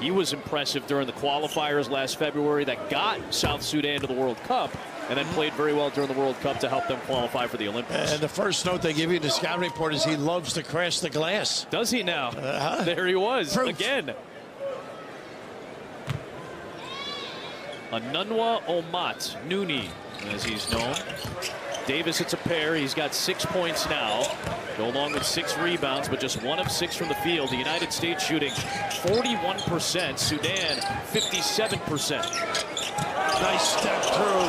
He was impressive during the qualifiers last February that got South Sudan to the World Cup, and then played very well during the World Cup to help them qualify for the Olympics. And the first note they give you in the scouting report is he loves to crash the glass. Does he now? There he was again. Anunwa Omat, Nooney, as he's known. Davis hits a pair. He's got 6 points now. Go along with 6 rebounds, but just 1 of 6 from the field. The United States shooting 41%. Sudan 57%. Nice step through.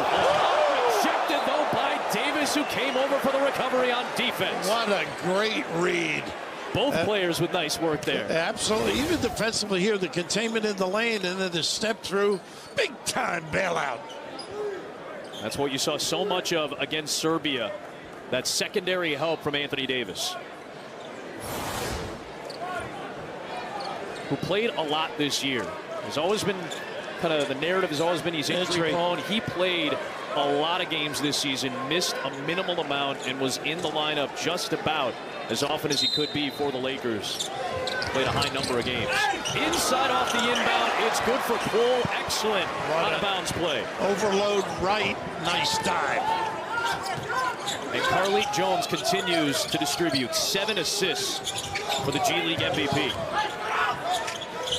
Rejected though by Davis, who came over for the recovery on defense. What a great read. Both players with nice work there. Absolutely. Even defensively here, the containment in the lane and then the step through. Big time bailout. That's what you saw so much of against Serbia. That secondary help from Anthony Davis, who played a lot this year. There's always been kind of the narrative has always been he's injury prone. He played a lot of games this season, missed a minimal amount, and was in the lineup just about as often as he could be for the Lakers. Played a high number of games. Inside off the inbound, it's good for Cole. Excellent out-of-bounds play. Overload right, nice dive. And Carlik Jones continues to distribute 7 assists for the G League MVP.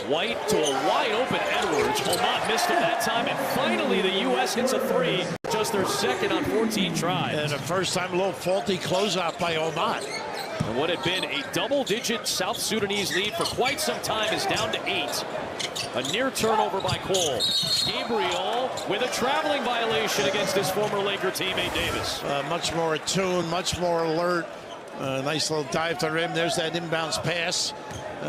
White to a wide open Edwards. Omat missed it that time, and finally the U.S. hits a 3 just just their second on 14 tries. And the first time a little faulty closeout by Oman. And what had been a double-digit South Sudanese lead for quite some time is down to 8. A near turnover by Cole. Gabriel with a traveling violation against his former Laker teammate Davis. Much more attuned, much more alert. Nice little dive to the rim. There's that inbounds pass.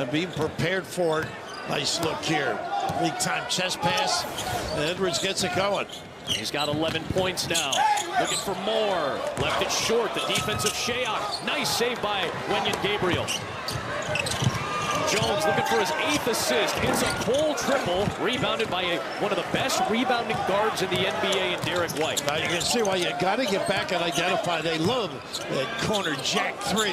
Being prepared for it. Nice look here. League time chest pass. And Edwards gets it going. He's got 11 points now. Looking for more. Left it short. The defense of Sheak. Nice save by Wenyan Gabriel. Jones looking for his 8th assist. It's a Cole triple. Rebounded by one of the best rebounding guards in the NBA in Derek White. Now you can see why you got to get back and identify. They love that corner jack 3.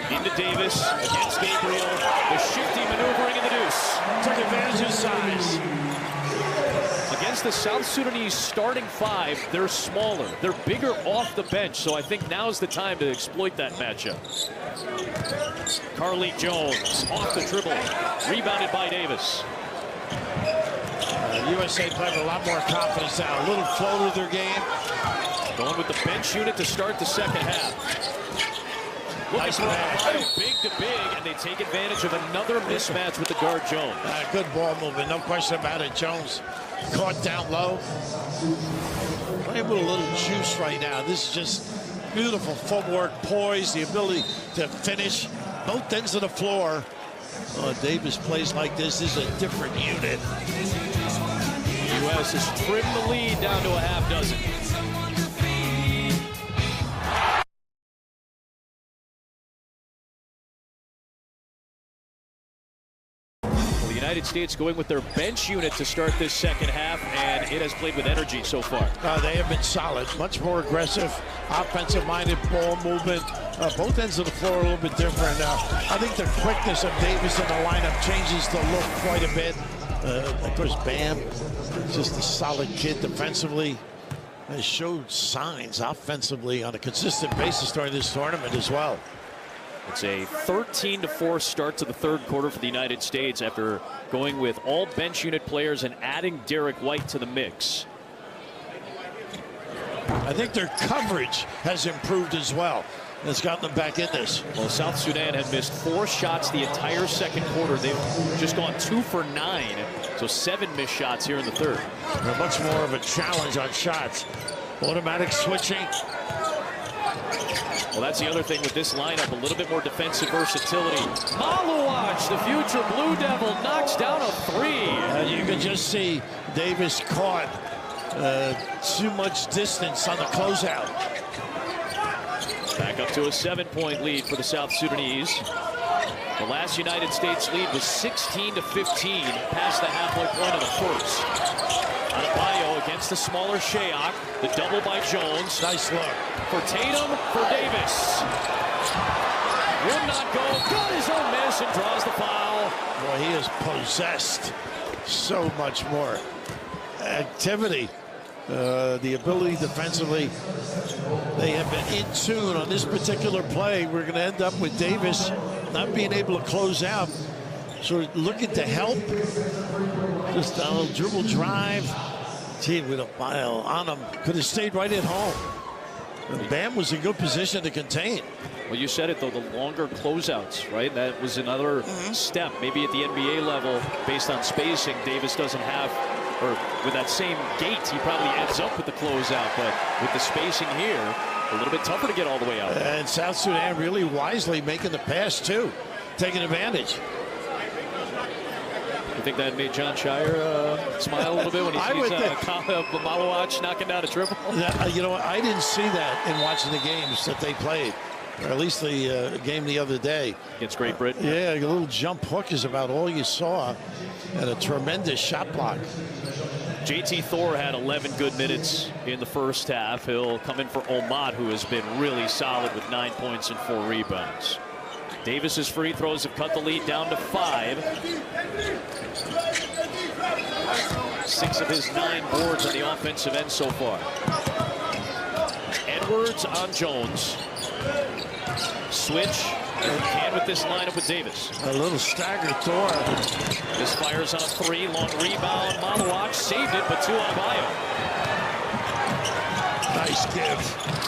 Into Davis against Gabriel. The shifty maneuvering in the deuce. Took advantage of size. Against the South Sudanese starting 5, they're smaller. They're bigger off the bench, so I think now's the time to exploit that matchup. Carlik Jones off the dribble. Rebounded by Davis. USA playing with a lot more confidence now. A little flow to their game. Going with the bench unit to start the second half. Nice pass. Big to big, and they take advantage of another mismatch with the guard Jones. Good ball movement, no question about it. Jones caught down low. Playing with a little juice right now. This is just beautiful footwork, poise, the ability to finish both ends of the floor. Davis plays like this. This is a different unit. The U.S. has trimmed the lead down to a half dozen. The United States going with their bench unit to start this second half, and it has played with energy so far. They have been solid, much more aggressive, offensive-minded ball movement. Both ends of the floor a little bit different. I think the quickness of Davis in the lineup changes the look quite a bit. Of course, Bam, just a solid kid defensively. Has showed signs offensively on a consistent basis during this tournament as well. It's a 13-4 start to the third quarter for the United States after going with all bench unit players and adding Derek White to the mix. I think their coverage has improved as well. It's gotten them back in this. Well, South Sudan had missed 4 shots the entire second quarter. They've just gone 2 for 9, so 7 missed shots here in the third. They're much more of a challenge on shots. Automatic switching. Well, that's the other thing with this lineup, a little bit more defensive versatility. Maluach, the future Blue Devil, knocks down a 3. You can just see Davis caught too much distance on the closeout. Back up to a 7-point lead for the South Sudanese. The last United States lead was 16-15 past the halfway point of the first. Adebayo against the smaller Sheak. The double by Jones. Nice look. For Tatum, for Davis. Would not go. Got his own miss and draws the foul. Boy, he is possessed. So much more activity. The ability defensively. They have been in tune on this particular play. We're going to end up with Davis not being able to close out. So looking to help. Just a little dribble drive. Gee, with a mile on him. Could have stayed right at home. And Bam was in good position to contain. Well, you said it, though, the longer closeouts, right? That was another step. Maybe at the NBA level, based on spacing, Davis doesn't have, or with that same gait, he probably ends up with the closeout. But with the spacing here, a little bit tougher to get all the way out. And South Sudan really wisely making the pass, too. Taking advantage. You think that made John Shire smile a little bit when he sees Maluach knocking down a triple? You know, I didn't see that in watching the games that they played, or at least the game the other day. Against Great Britain? Yeah, a little jump hook is about all you saw, and a tremendous shot block. JT Thor had 11 good minutes in the first half. He'll come in for Omad, who has been really solid with 9 points and 4 rebounds. Davis's free throws have cut the lead down to 5. 6 of his 9 boards on the offensive end so far. Edwards on Jones. Switch. Can with this lineup with Davis. A little staggered Thor. This fires on a three. Long rebound. Malawach saved it, but two on Bio. Nice give.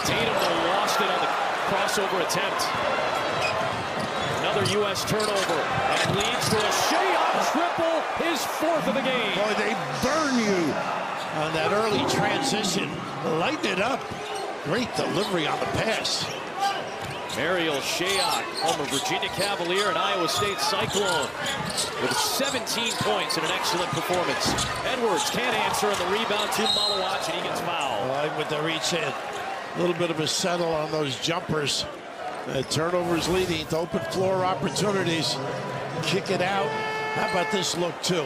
Tatum lost it on the crossover attempt. Another U.S. turnover. And it leads to a Shea triple, his fourth of the game. Boy, they burn you on that early transition. Lighten it up. Great delivery on the pass. Mariel Shayok, former Virginia Cavalier and Iowa State Cyclone, with 17 points in an excellent performance. Edwards can't answer on the rebound to Malawach, and he gets fouled. Right with the reach in. A little bit of a settle on those jumpers. Turnovers leading to open floor opportunities. Kick it out. How about this look, too?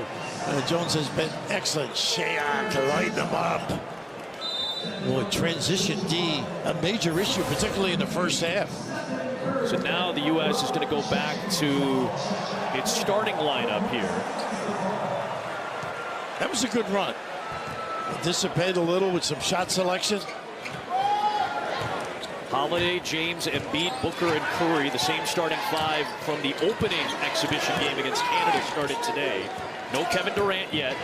Jones has been excellent. Shayok to light them up. Boy, transition D, a major issue, particularly in the first half. So now the U.S. is going to go back to its starting lineup here. That was a good run. Dissipate a little with some shot selection. Holiday, James, Embiid, Booker, and Curry, the same starting five from the opening exhibition game against Canada started today. No Kevin Durant yet.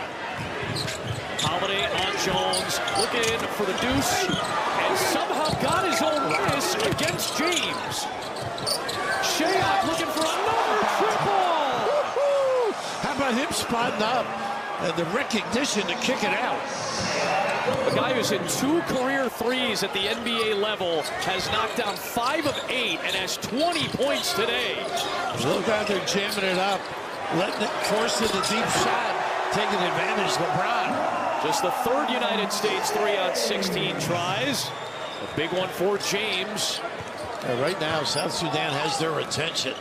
Holiday on Jones, looking for the deuce, and somehow got his own miss against James. Shayok looking for another triple! How about him spotting up and the recognition to kick it out? A guy who's hit 2 career threes at the NBA level has knocked down 5 of 8 and has 20 points today. Look out there jamming it up, letting it force in the deep shot, taking advantage of LeBron. Just the third United States 3 on 16 tries. A big one for James. Right now, South Sudan has their attention.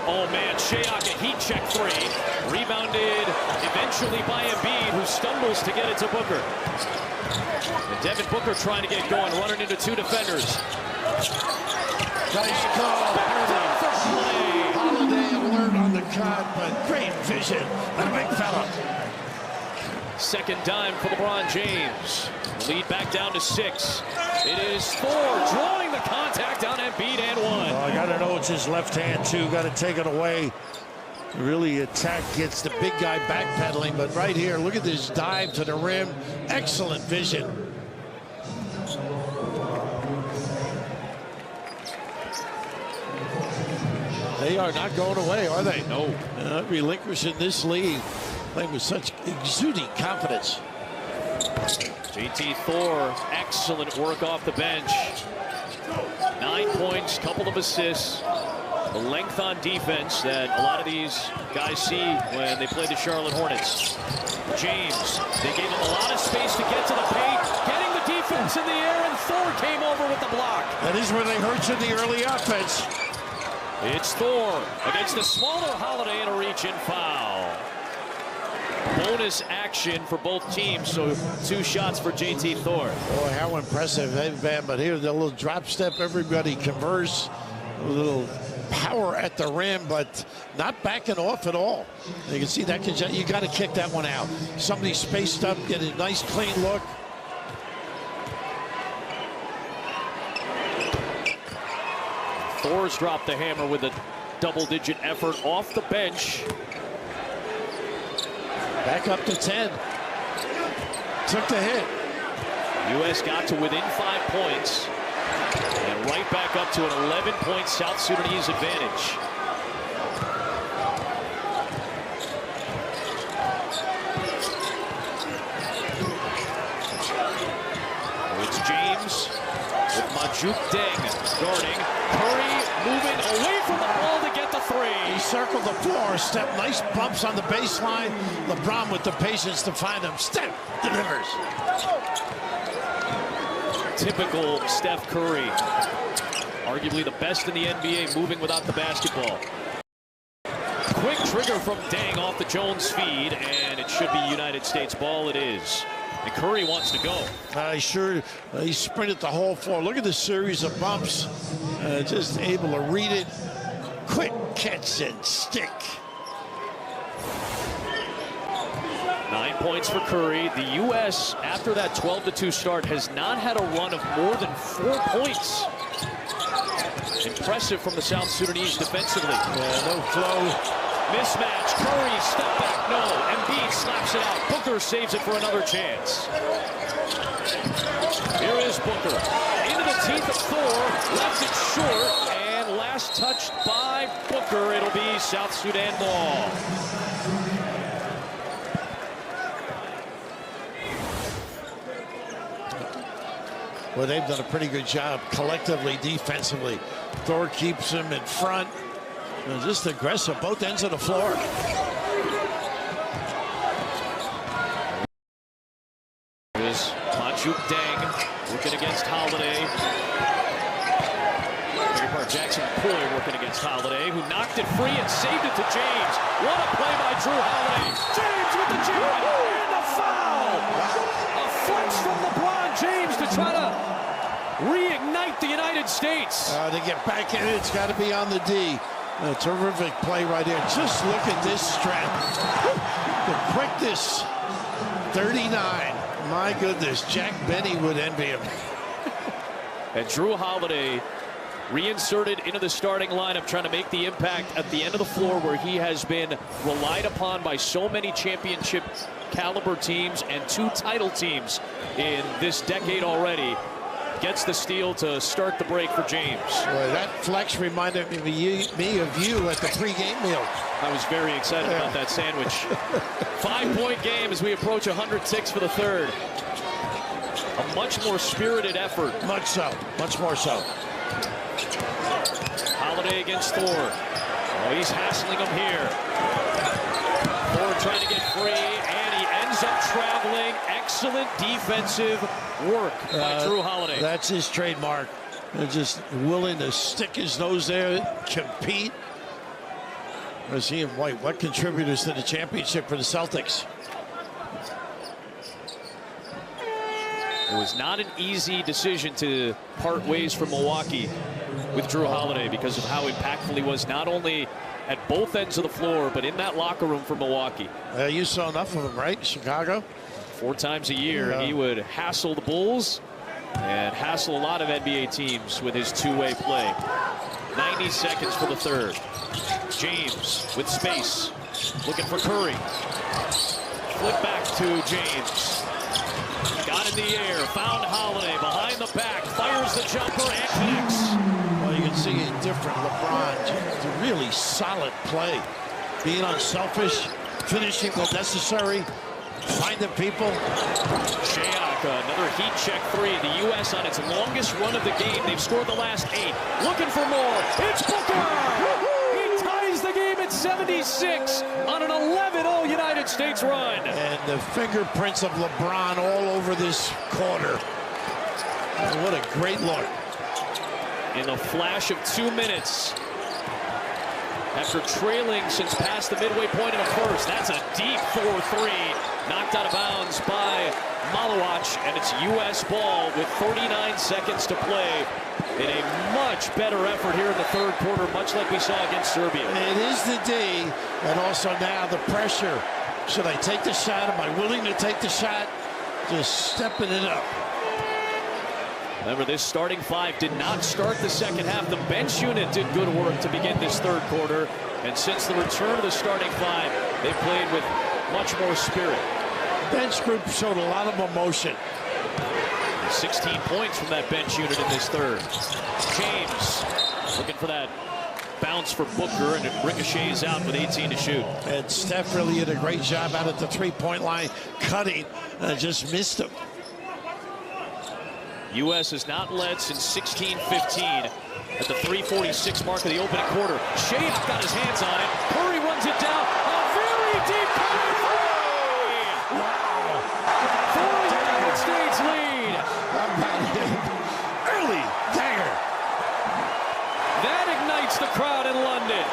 Oh man, Shayok a heat check three. Rebounded eventually by Embiid, who stumbles to get it to Booker. And Devin Booker trying to get it going, running into 2 defenders. Nice call. Holiday alert on the cut, but great vision. A big fella. Second dime for LeBron James. Lead back down to 6. It is Thor drawing the contact on Embiid and 1. Oh, I got to know it's his left hand, too. Got to take it away. Really attack gets the big guy backpedaling. But right here, look at this dive to the rim. Excellent vision. They are not going away, are they? No. Not relinquishing this lead. Playing with such exuding confidence. JT Thor, excellent work off the bench. 9 points, couple of assists. The length on defense that a lot of these guys see when they play the Charlotte Hornets. James, they gave him a lot of space to get to the paint, getting the defense in the air, and Thor came over with the block. That is where they hurt you in the early offense. It's Thor against the smaller Holiday and a reach-in foul. Bonus action for both teams, so 2 shots for JT Thor. Boy, how impressive they've been, but here's a little drop step. Everybody converse. A little power at the rim, but not backing off at all. You can see that. You got to kick that one out. Somebody spaced up, get a nice clean look. Thor's dropped the hammer with a double-digit effort off the bench. Back up to 10. Took the hit. U.S. got to within 5 points. And right back up to an 11-point South Sudanese advantage. It's James with Majuk Deng guarding. Curry moving away from the ball to get the 3. He circled the floor, step, nice bumps on the baseline. LeBron with the patience to find him. Step, delivers. Typical Steph Curry. Arguably the best in the NBA moving without the basketball. Quick trigger from Deng off the Jones feed, and it should be United States ball. It is. And Curry wants to go. He sprinted the whole floor. Look at the series of bumps. Just able to read it. Quick catch and stick. 9 points for Curry. The U.S., after that 12-2 start, has not had a run of more than 4 points. Impressive from the South Sudanese defensively. Yeah, no flow. Mismatch. Curry, step back, no. Embiid slaps it out. Booker saves it for another chance. Here is Booker. Into the teeth of Thor. Left it short. And last touched by Booker. It'll be South Sudan ball. Well, they've done a pretty good job collectively, defensively. Thor keeps him in front. Just aggressive, both ends of the floor. Here's Manchuk Deng working against Holiday. Jackson Poy working against Holiday, who knocked it free and saved it to James. What a play by Drew Holiday. James with the jam and the foul. A flex from LeBron James to try to reignite the United States. To get back in it, it's got to be on the D. A terrific play right here. Just look at this strength. The quickness. 39. My goodness, Jack Benny would envy him. And Drew Holiday reinserted into the starting lineup, trying to make the impact at the end of the floor where he has been relied upon by so many championship caliber teams and 2 title teams in this decade already. Gets the steal to start the break for James. Boy, that flex reminded me of you at the pregame meal. I was very excited about that sandwich. 5-point game as we approach 106 for the third. A much more spirited effort. Much so. Much more so. Holiday against Thor. Oh, he's hassling him here. Thor trying to get free, and he ends up traveling. Excellent defensive work by Drew Holiday. That's his trademark. They're just willing to stick his nose there, compete. Where's he and White? What contributors to the championship for the Celtics? It was not an easy decision to part ways from Milwaukee with Drew Holiday because of how impactful he was, not only at both ends of the floor, but in that locker room for Milwaukee. You saw enough of him, right? Chicago? 4 times a year, he would hassle the Bulls and hassle a lot of NBA teams with his two-way play. 90 seconds for the third. James with space, looking for Curry. Flip back to James. Got in the air, found Holiday behind the back, fires the jumper and connects. Well, you can see it different. LeBron, it's a really solid play. Being unselfish, finishing when necessary, finding people. Shayok, another heat check 3. The U.S. on its longest run of the game. They've scored the last 8. Looking for more. It's Booker! He ties the game at 76 on an 11-0 United States run. And the fingerprints of LeBron all over this quarter. What a great look. In a flash of 2 minutes. After trailing since past the midway point in the first. That's a deep 4-3. Knocked out of bounds by Malawach, and it's U.S. ball with 39 seconds to play in a much better effort here in the third quarter, much like we saw against Serbia. It is the D, and also now the pressure. Should I take the shot? Am I willing to take the shot? Just stepping it up. Remember, this starting 5 did not start the second half. The bench unit did good work to begin this third quarter, and since the return of the starting 5, they played with much more spirit. Bench group showed a lot of emotion. 16 points from that bench unit in this third. James looking for that bounce for Booker, and it ricochets out with 18 to shoot. And Steph really did a great job out at the three-point line, cutting, just missed him. U.S. has not led since 16-15 at the 3:46 mark of the opening quarter. Shayok got his hands on it. Curry runs it down. A very deep Curry three! Wow! For the United States lead. Early dagger. That ignites the crowd in London.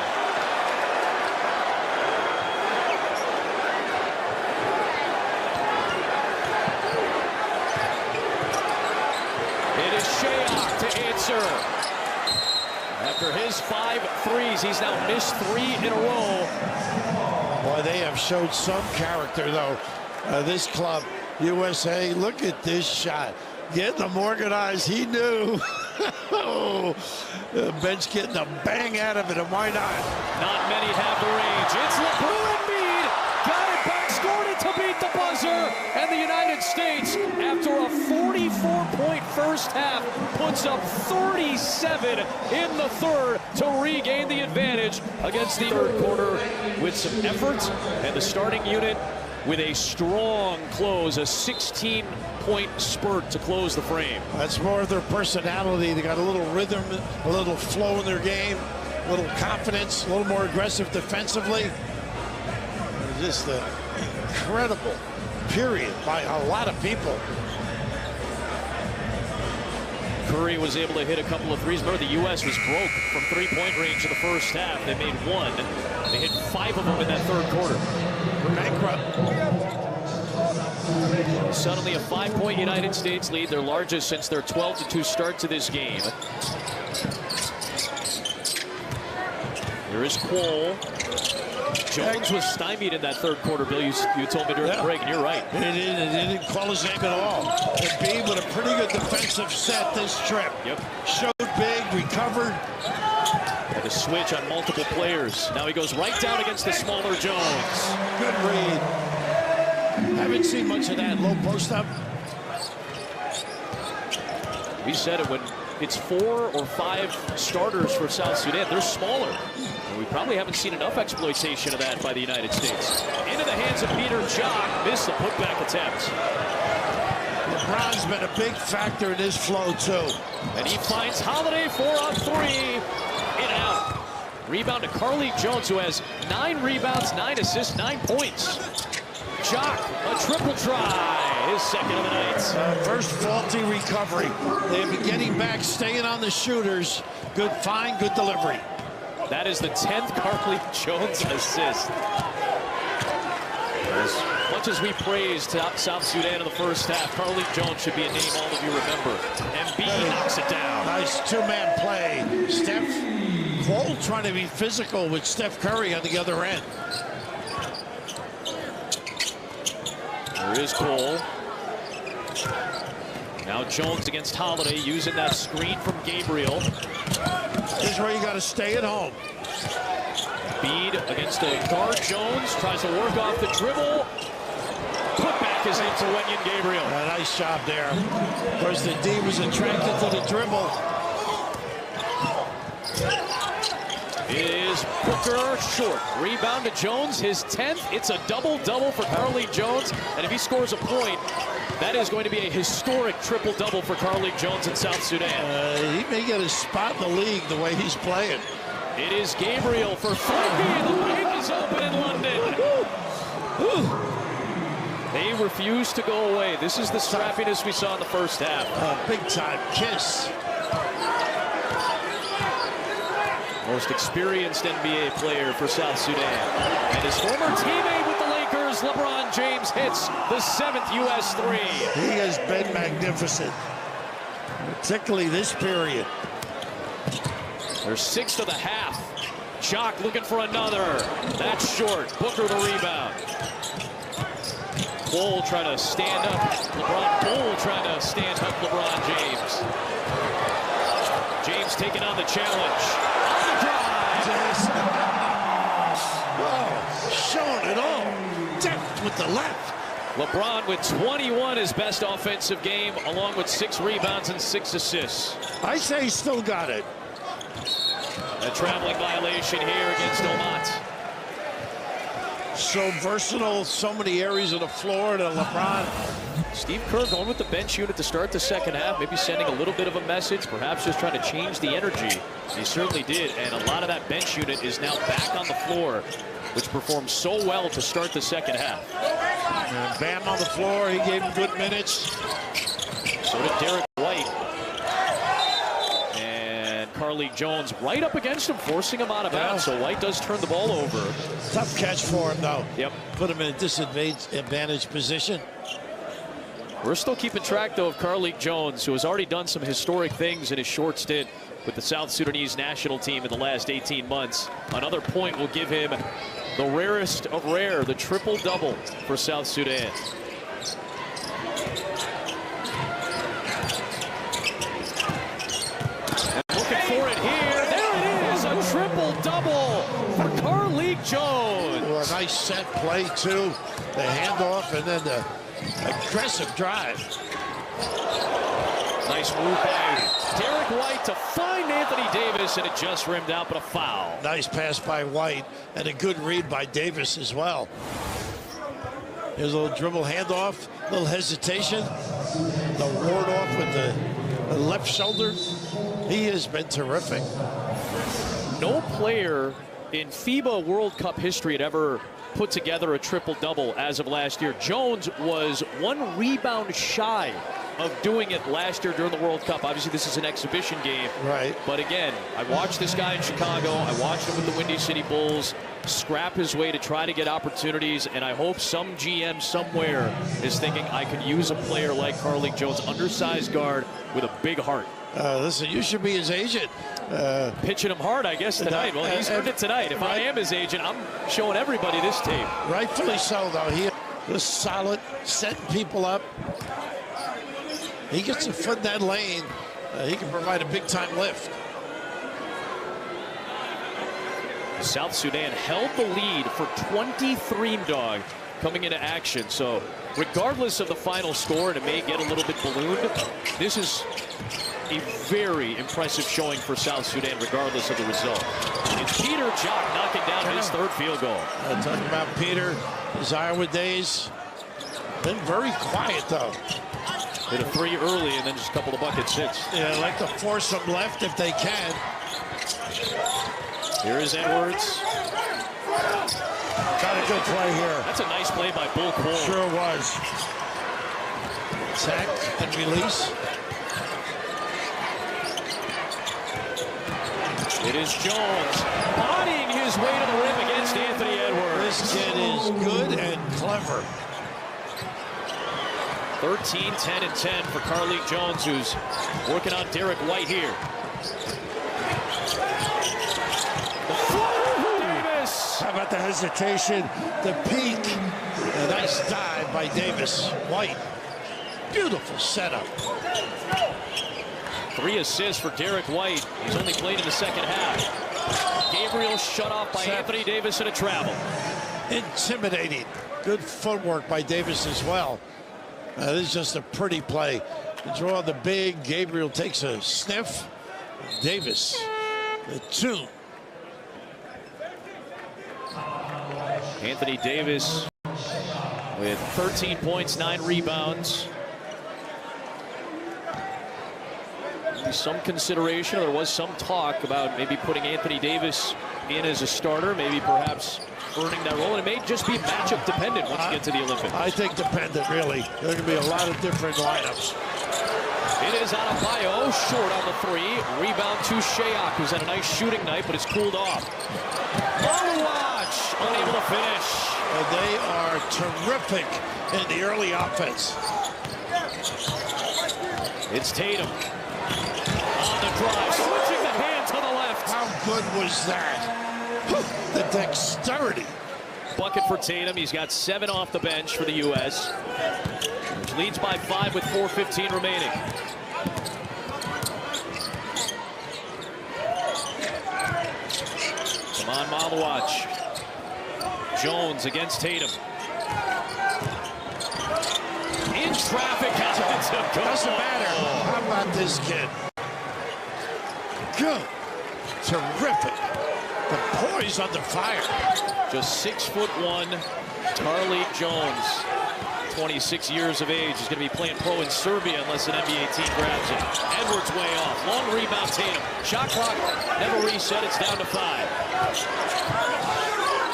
It is Shayok to answer. After his 5 threes, he's now missed 3 in a row. Boy, they have showed some character, though. This club, USA, look at this shot. Getting them organized, he knew. Bench getting a bang out of it, and why not? Not many have the range. It's LeBron Embiid. Got it back, scored it to beat the buzzer. And the United States, after a 44-point first half, puts up 37 in the third to regain the advantage against the third quarter with some effort. And the starting unit with a strong close, a 16-point spurt to close the frame. That's more of their personality. They got a little rhythm, a little flow in their game, a little confidence, a little more aggressive defensively. Just an incredible period by a lot of people. Curry was able to hit a couple of threes. Remember, the U.S. was broke from three-point range in the first half. They made one. They hit 5 of them in that third quarter. Bankrupt. Suddenly a 5-point United States lead, their largest since their 12-2 start to this game. Here is Cole. Jones was stymied in that third quarter, Bill. You told me during the break, and you're right. It didn't call his name at all. Embiid with a pretty good defensive set this trip. Yep. Showed big, recovered. Had to switch on multiple players. Now he goes right down against the smaller Jones. Good read. Haven't seen much of that low post up. We said it when it's 4 or 5 starters for South Sudan. They're smaller. And we probably haven't seen enough exploitation of that by the United States. Into the hands of Peter Jock. Missed the putback attempt. LeBron's been a big factor in his flow, too. And he finds Holiday 4-on-3. In and out. Rebound to Carly Jones, who has 9 rebounds, 9 assists, 9 points. Jock, a triple try, his second of the night. First faulty recovery. They've been getting back, staying on the shooters. Good find, good delivery. That is the 10th Carly Jones assist. As much as we praised South Sudan in the first half, Carly Jones should be a name all of you remember. Embiid knocks it down. Nice two-man play. Steph Cole trying to be physical with Steph Curry on the other end. There is Cole. Now Jones against Holiday, using that screen from Gabriel. Here's where you got to stay at home. Embiid against the guard. Jones tries to work off the dribble. Putback is into Wenyen Gabriel. Nice job there. Of course, the D was attracted to the dribble. Is Booker short. Rebound to Jones, his 10th. It's a double-double for Carly Jones. And if he scores a point, that is going to be a historic triple-double for Carly Jones in South Sudan. He may get a spot in the league the way he's playing. It is Gabriel for 3. The bank is open in London. They refuse to go away. This is the scrappiness we saw in the first half. Big-time kiss. Most experienced NBA player for South Sudan. And his former teammate with the Lakers, LeBron James, hits the 7th U.S. 3. He has been magnificent, particularly this period. Their 6th of the half. Jock looking for another. That's short. Booker the rebound. Bull trying to stand up. Bull trying to stand up LeBron James. James taking on the challenge. Oh, showing it all. Depth with the left. LeBron with 21, his best offensive game, along with 6 rebounds and 6 assists. I say he still got it. A traveling violation here against Omat. So versatile, so many areas of the floor to LeBron. Steve Kerr going with the bench unit to start the second half, maybe sending a little bit of a message, perhaps just trying to change the energy. He certainly did, and a lot of that bench unit is now back on the floor, which performed so well to start the second half. And Bam on the floor, he gave him good minutes. So did Derek White. And Carly Jones right up against him, forcing him out of bounds. So White does turn the ball over. Tough catch for him, though. Yep. Put him in a disadvantaged position. We're still keeping track, though, of Carly Jones, who has already done some historic things in his short stint with the South Sudanese national team in the last 18 months. Another point will give him the rarest of rare, the triple-double for South Sudan. And looking for it here. triple-double for Carlik Jones. Well, a nice set play, too. The handoff and then the aggressive drive. Nice move by Derek White to find Anthony Davis, and it just rimmed out, but a foul. Nice pass by White and a good read by Davis as well. Here's a little dribble handoff, a little hesitation. The ward off with the left shoulder. He has been terrific. No player in FIBA World Cup history had ever put together a triple-double as of last year. Jones was one rebound shy of doing it last year during the World Cup. Obviously, this is an exhibition game. Right. But again, I watched this guy in Chicago. I watched him with the Windy City Bulls scrap his way to try to get opportunities, and I hope some GM somewhere is thinking I could use a player like Carlik Jones, undersized guard with a big heart. Listen, you should be his agent. Pitching him hard, I guess, tonight. Well, he's earned it tonight. If I am his agent, I'm showing everybody this tape. Rightfully so, though. He is solid, setting people up. He gets a foot in that lane. He can provide a big-time lift. South Sudan held the lead for 23 dog coming into action. So regardless of the final score, and it may get a little bit ballooned, this is a very impressive showing for South Sudan regardless of the result. It's Peter Jock knocking down his third field goal. Talking about Peter, his Iowa days. Been very quiet, though. Hit a three early and then just a couple of bucket hits. Yeah, I like to force them left if they can. Here is Edwards. Got a good play here. That's a nice play by Bull Cole. Sure was. Sack and release. It is Jones bodying his way to the rim against Anthony Edwards. This kid is good and clever. 13, 10, and 10 for Carlik Jones, who's working on Derek White here. The floater for Davis. How about the hesitation, the peak. A nice dive by Davis. White. Beautiful setup. 3 assists for Derek White. He's only played in the second half. Gabriel shut off by Anthony Davis in a travel. Intimidating. Good footwork by Davis as well. This is just a pretty play. You draw the big. Gabriel takes a sniff. Davis, the 2. Anthony Davis with 13 points, 9 rebounds. Some consideration, there was some talk about maybe putting Anthony Davis in as a starter, maybe perhaps earning that role, and it may just be matchup dependent once you get to the Olympics. I think dependent, really. There are going to be a lot of different lineups. It is Adebayo, short on the 3. Rebound to Shayok, who's had a nice shooting night, but it's cooled off. On the watch, unable to finish. They are terrific in the early offense. It's Tatum. On the drive, switching the hand to the left. How good was that? The dexterity. Bucket for Tatum. He's got 7 off the bench for the U.S. Which leads by 5 with 4:15 remaining. Come on, Malawach. Jones against Tatum. In traffic. Doesn't matter. How about this kid? Good. Terrific. The poise under fire. Just 6'1", Carlik Jones, 26 years of age. He's going to be playing pro in Serbia unless an NBA team grabs him. Edwards way off. Long rebound, Tatum. Shot clock never reset. It's down to 5.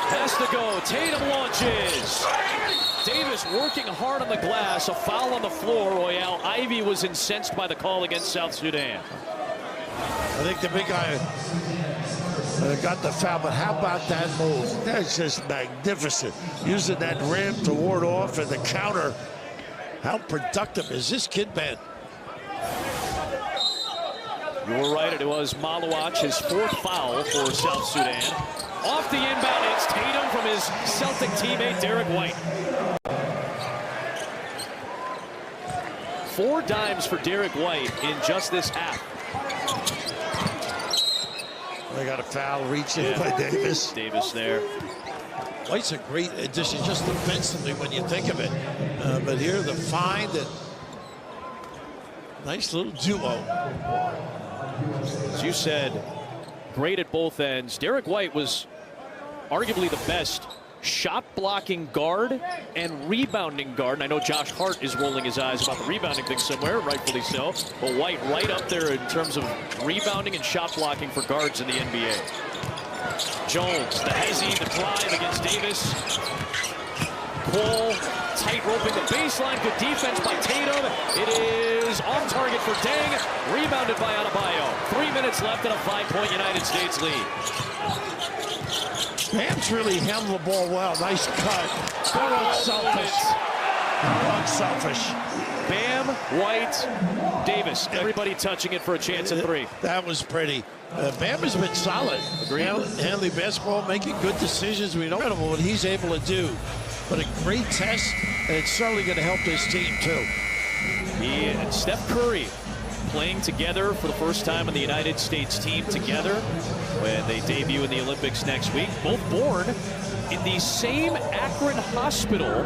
Has to go. Tatum launches. Davis working hard on the glass. A foul on the floor. Royale Ivy was incensed by the call against South Sudan. I think the big guy got the foul, but how about that move? That's just magnificent. Using that rim to ward off and the counter. How productive has this kid been? You were right. It was Malawach, his 4th foul for South Sudan. Off the inbound, it's Tatum from his Celtic teammate, Derek White. 4 dimes for Derek White in just this half. They got a foul reached in by Davis. Davis there. White's a great addition just defensively when you think of it. But here the find and nice little duo. As you said, great at both ends. Derek White was arguably the best shot blocking guard and rebounding guard. And I know Josh Hart is rolling his eyes about the rebounding thing somewhere, rightfully so. But White right up there in terms of rebounding and shot blocking for guards in the NBA. Jones, the hezzy, the drive against Davis. Cole, tight roping the baseline. Good defense by Tatum. It is on target for Deng. Rebounded by Adebayo. 3 minutes left in a 5-point United States lead. Bam's really handled the ball well. Nice cut. Unselfish. Unselfish. Bam, White, Davis. Everybody touching it for a chance at three. That was pretty. Bam has been solid. Handling basketball, making good decisions. We know what he's able to do. But a great test, and it's certainly going to help this team, too. He and Steph Curry playing together for the first time in the United States team together when they debut in the Olympics next week. Both born in the same Akron hospital,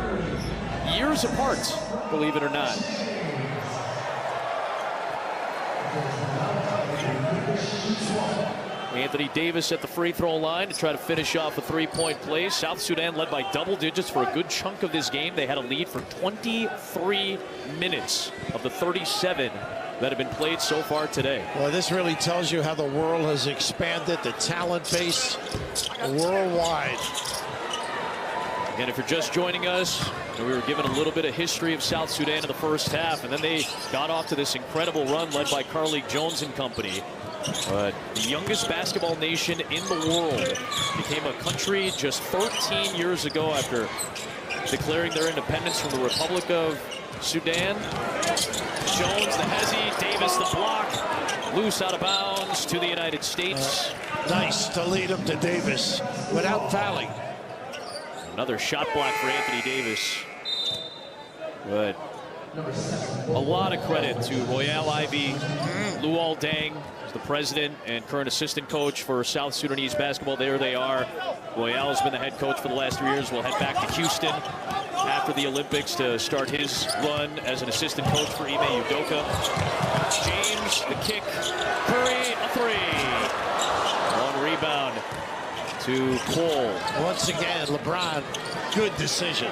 years apart, believe it or not. Anthony Davis at the free throw line to try to finish off a three-point play. South Sudan led by double digits for a good chunk of this game. They had a lead for 23 minutes of the 37 that have been played so far today. Well, this really tells you how the world has expanded, the talent base worldwide. And if you're just joining us, we were given a little bit of history of South Sudan in the first half, and then they got off to this incredible run led by Carleigh Jones and company. The youngest basketball nation in the world became a country just 13 years ago after declaring their independence from the Republic of Sudan. Jones, the hezzy, Davis, the block, loose out of bounds to the United States. Nice to lead him to Davis without fouling. Another shot block for Anthony Davis. But a lot of credit to Royale Ivy, Luol Deng, the president and current assistant coach for South Sudanese basketball. There they are. Royale has been the head coach for the last 3 years. Will head back to Houston after the Olympics to start his run as an assistant coach for Ime Udoka. James, the kick. Curry, a three. Long rebound to Cole. Once again, LeBron, good decision.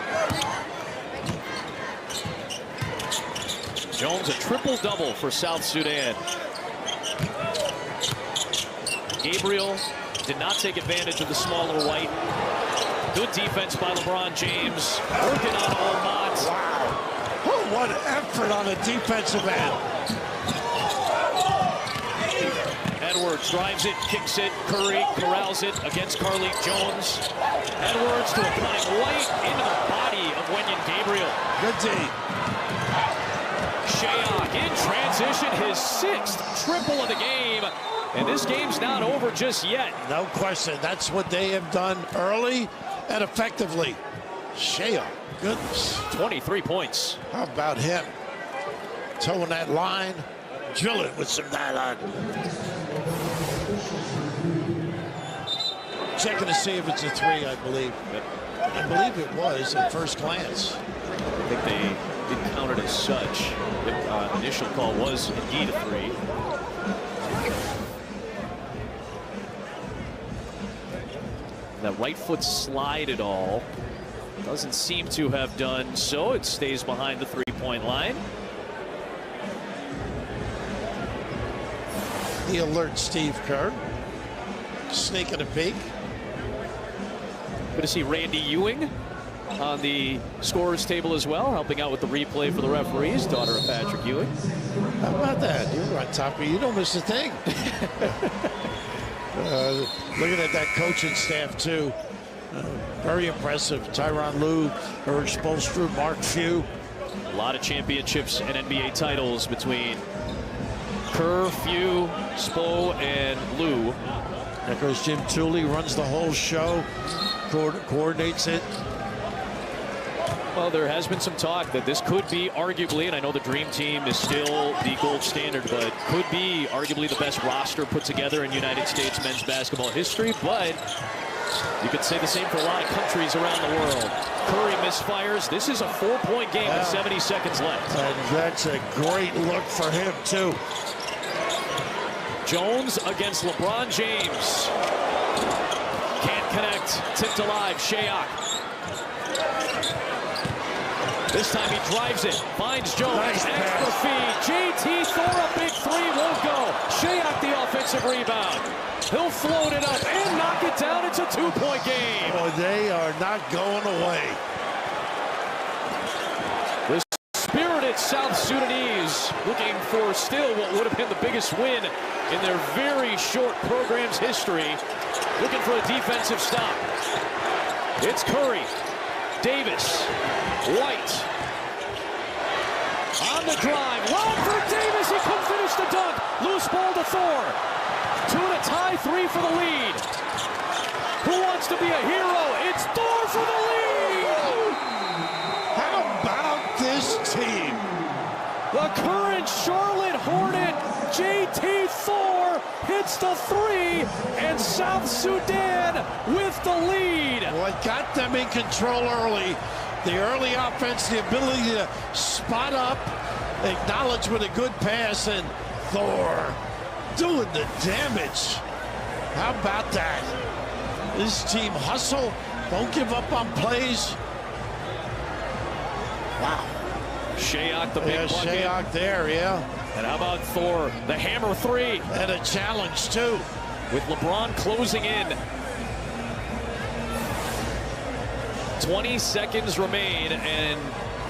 Jones, a triple-double for South Sudan. Gabriel did not take advantage of the smaller White. Good defense by LeBron James. Working on Olmont. Wow. Oh, what effort on the defensive end. Edwards drives it, kicks it. Curry corrals it against Carleigh Jones. Edwards to a cutting White into the body of Wenyen Gabriel. Good D. Shayok in transition, his 6th triple of the game. And this game's not over just yet. No question. That's what they have done early and effectively. Shayok, goodness. 23 points. How about him? Towing that line, drill it with some nylon. Checking to see if it's a three, I believe. I believe it was at first glance. I think they didn't count it as such. The initial call was indeed a three. That right foot slide at all doesn't seem to have done so. It stays behind the three-point line. The alert Steve Kerr. Sneaking a peek. Good to see Randy Ewing on the scorer's table as well, helping out with the replay for the referees, daughter of Patrick Ewing. How about that? You're on top of it. You don't miss a thing. Looking at that coaching staff, too. Very impressive. Tyronn Lue, Eric Spoelstra, Mark Few. A lot of championships and NBA titles between Kerr, Few, Spo, and Lue. There goes Jim Tooley, runs the whole show, coordinates it. Well, there has been some talk that this could be arguably, and I know the Dream Team is still the gold standard, but could be arguably the best roster put together in United States men's basketball history. But you could say the same for a lot of countries around the world. Curry misfires. This is a 4-point game with 70 seconds left. And that's a great look for him, too. Jones against LeBron James. Can't connect. Tipped alive. Shayok. This time he drives it. Finds Jones. Nice extra feed. JT Thor, a big three. Won't go. Shayok the offensive rebound. He'll float it up and knock it down. It's a 2-point game. Oh, they are not going away. The spirited South Sudanese looking for still what would have been the biggest win in their very short program's history. Looking for a defensive stop. It's Curry. Davis. White. On the drive. Long for Davis. He couldn't finish the dunk. Loose ball to Thor. 2 to tie, 3 for the lead. Who wants to be a hero? It's Thor for the lead! How about this team? The current Charlotte Hornet, JT Thor, hits the 3, and South Sudan with the lead. What got them in control early, the early offense, the ability to spot up, acknowledge with a good pass, and Thor doing the damage. How about that? This team hustle, don't give up on plays. Wow. Shayok the big bucket. Shayok there, yeah. And how about Thor, the hammer 3. And a challenge, too. With LeBron closing in. 20 seconds remain, and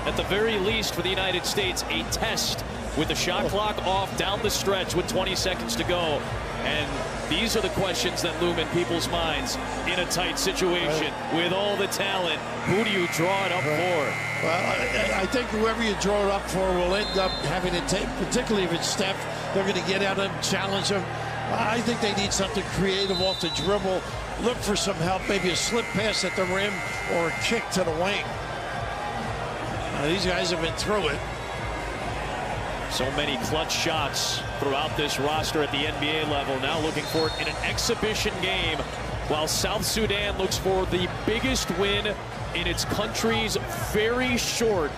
at the very least for the United States, a test with the shot clock off down the stretch with 20 seconds to go. And these are the questions that loom in people's minds in a tight situation. With all the talent, who do you draw it up for? Well, I think whoever you draw it up for will end up having to take, particularly if it's Steph, they're going to get at him, challenge him. I think they need something creative off the dribble. Look for some help, maybe a slip pass at the rim or a kick to the wing. These guys have been through it. So many clutch shots throughout this roster at the NBA level. Now looking for it in an exhibition game, while South Sudan looks for the biggest win in its country's very short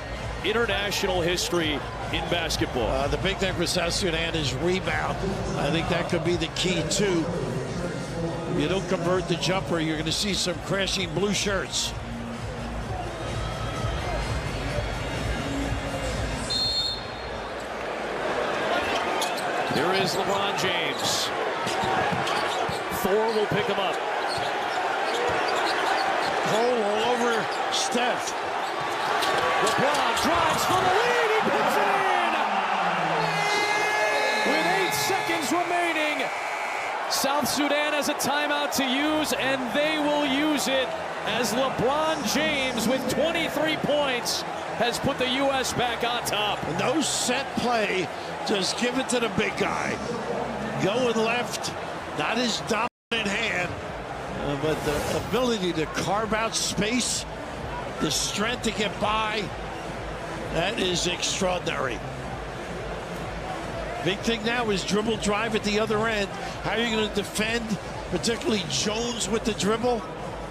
international history in basketball. The big thing for South Sudan is rebound. I think that could be the key, too. If you don't convert the jumper, you're going to see some crashing blue shirts. Here is LeBron James. Thor will pick him up. Hole all over Steph. LeBron drives for the lead. He puts it in. With 8 seconds remaining, South Sudan has a timeout to use, and they will use it as LeBron James, with 23 points, has put the U.S. back on top. No set play. Just give it to the big guy. Going left, not his dominant hand, but the ability to carve out space, the strength to get by, that is extraordinary. Big thing now is dribble drive at the other end. How are you going to defend, particularly Jones with the dribble?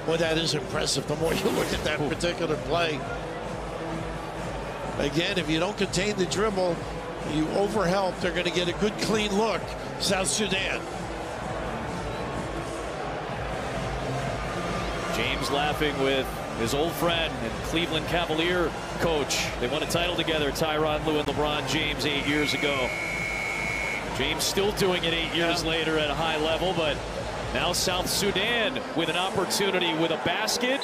Well, that is impressive the more you look at that particular play. Again, if you don't contain the dribble, you overhelp, they're going to get a good, clean look. South Sudan. James laughing with his old friend and Cleveland Cavalier coach. They won a title together, Tyronn Lue and LeBron James, 8 years ago. James still doing it 8 years later at a high level, but now South Sudan with an opportunity with a basket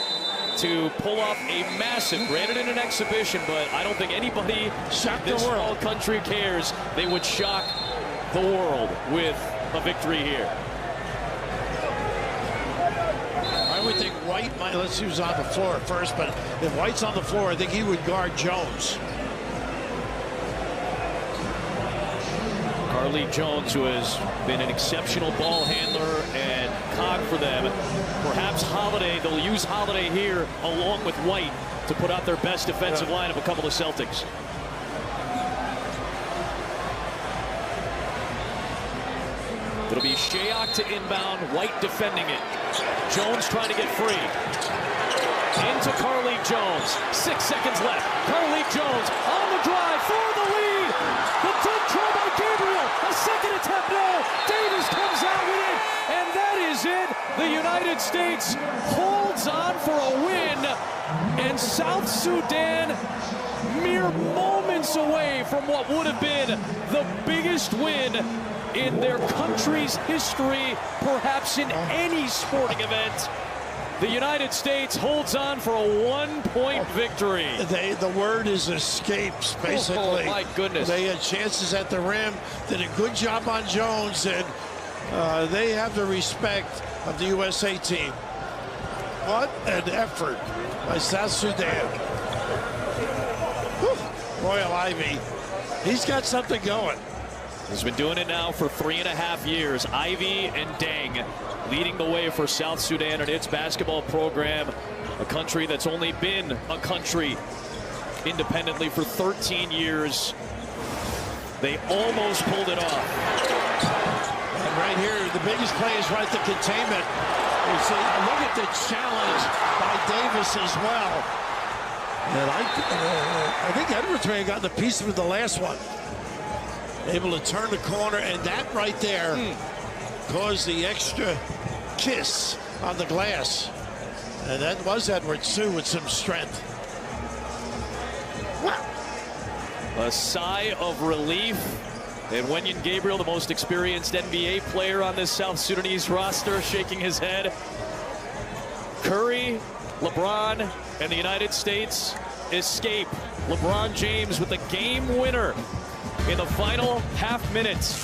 to pull off a massive, granted in an exhibition, but I don't think anybody in this small country cares. They would shock the world with a victory here. I would think White might, let's see who's on the floor first, but if White's on the floor, I think he would guard Jones. Carly Jones, who has been an exceptional ball handler and cog for them. Perhaps Holiday, they'll use Holiday here along with White to put out their best defensive line of a couple of Celtics. It'll be Shayok to inbound, White defending it. Jones trying to get free. Into Carlik Jones. 6 seconds left. Carlik Jones on the drive for the lead. The dunk try by Gabriel. A second attempt, no. Davis comes out with it, and that is it. The United States holds on for a win, and South Sudan mere moments away from what would have been the biggest win in their country's history, perhaps in any sporting event. The United States holds on for a 1-point victory. The word is escapes, basically. Oh, my goodness. They had chances at the rim, did a good job on Jones, and they have the respect of the USA team. What an effort by South Sudan. Whew. Royal Ivy, he's got something going. He's been doing it now for 3.5 years. Ivy and Deng leading the way for South Sudan and its basketball program, a country that's only been a country independently for 13 years. They almost pulled it off. And right here, the biggest play is right to containment. You see, look at the challenge by Davis as well. And I think Edwards may have gotten a piece of the last one. Able to turn the corner, and that right there caused the extra kiss on the glass. And that was Edwards, too, with some strength. Wow. A sigh of relief. And Wenyen Gabriel, the most experienced NBA player on this South Sudanese roster, shaking his head. Curry, LeBron, and the United States escape. LeBron James with the game winner in the final half minutes.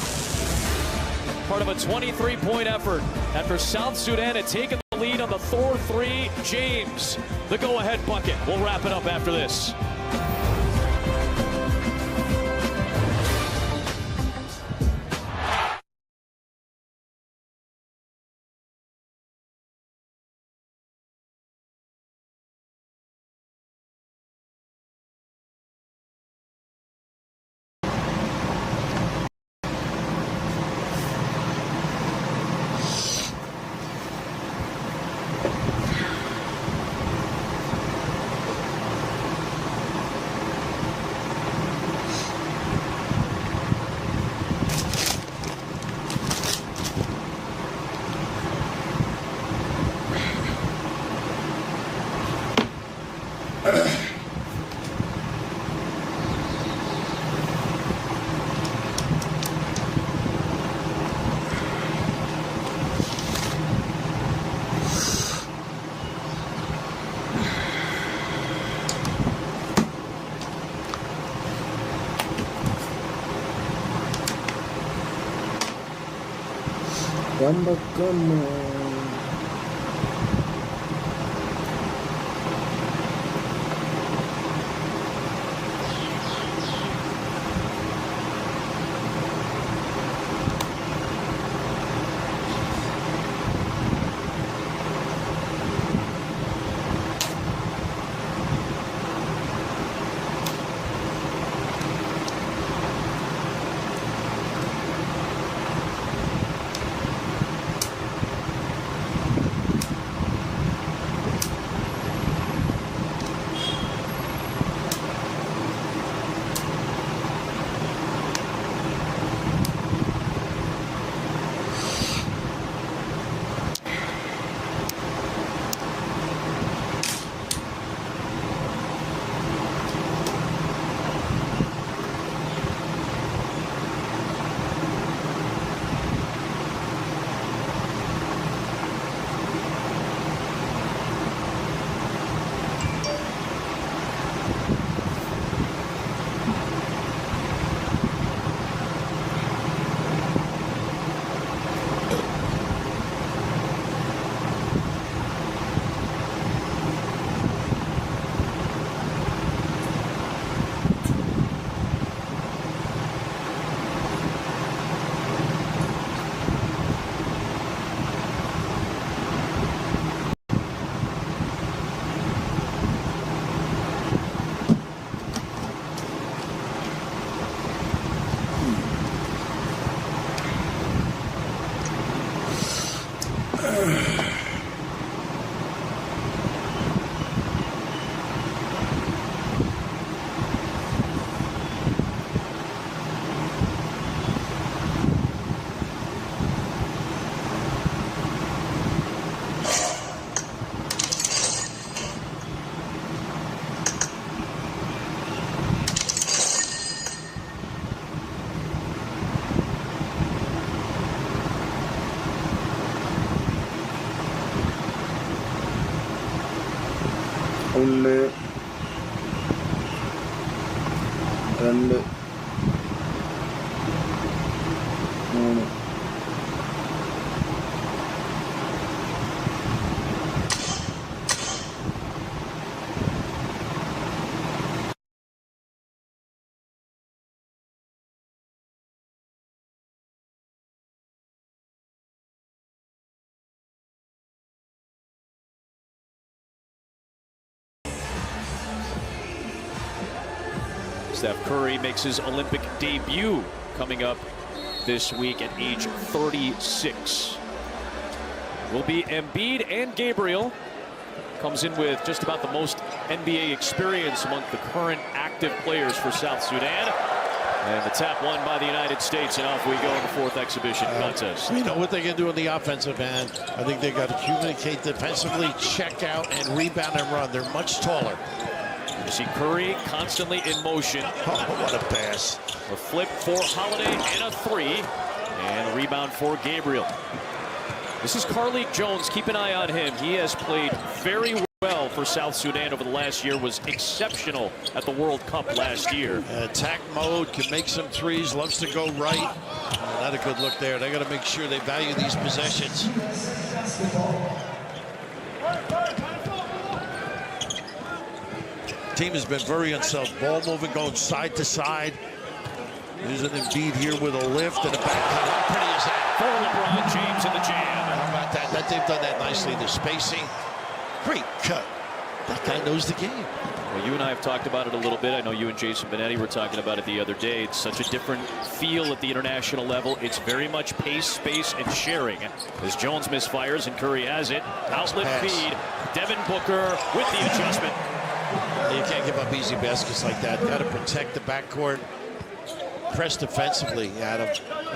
Part of a 23-point effort after South Sudan had taken the lead on the Thor 3. James, the go-ahead bucket. We'll wrap it up after this. ഒന്ന് രണ്ട് മൂന്ന് Steph Curry makes his Olympic debut coming up this week at age 36. Will be Embiid and Gabriel. Comes in with just about the most NBA experience among the current active players for South Sudan. And the tap won by the United States, and off we go in the fourth exhibition contest. We know what they can do on the offensive end. I think they got to communicate defensively, check out, and rebound and run. They're much taller. You see Curry constantly in motion. Oh, what a pass. A flip for Holiday and a three. And a rebound for Gabriel. This is Carlik Jones. Keep an eye on him. He has played very well for South Sudan over the last year. Was exceptional at the World Cup last year. Attack mode, can make some threes, loves to go right. Not a good look there. They got to make sure they value these possessions. Team has been very unsettled. Ball moving, going side to side. There's an Embiid here with a lift and a back cut. How pretty is that? For LeBron James in the jam. How about that? They've done that nicely. The spacing. Great cut. That guy knows the game. Well, you and I have talked about it a little bit. I know you and Jason Benetti were talking about it the other day. It's such a different feel at the international level. It's very much pace, space, and sharing. As Jones misfires and Curry has it. Outlet feed. Devin Booker with the adjustment. You can't give up easy baskets like that. Got to protect the backcourt. Press defensively, Adam.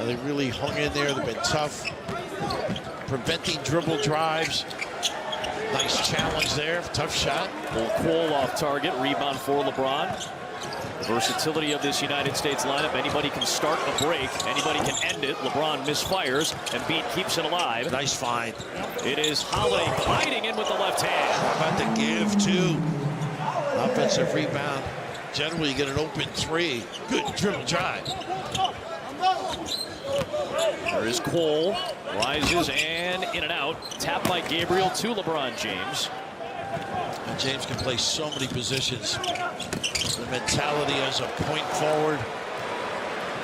They really hung in there. They've been tough. Preventing dribble drives. Nice challenge there. Tough shot. Cole off target. Rebound for LeBron. The versatility of this United States lineup. Anybody can start a break. Anybody can end it. LeBron misfires. Embiid keeps it alive. Nice find. It is Holiday gliding in with the left hand. How about the give, too? Offensive rebound. Generally, you get an open three. Good dribble drive. There is Cole. Rises and in and out. Tap by Gabriel to LeBron James. And James can play so many positions. The mentality as a point forward.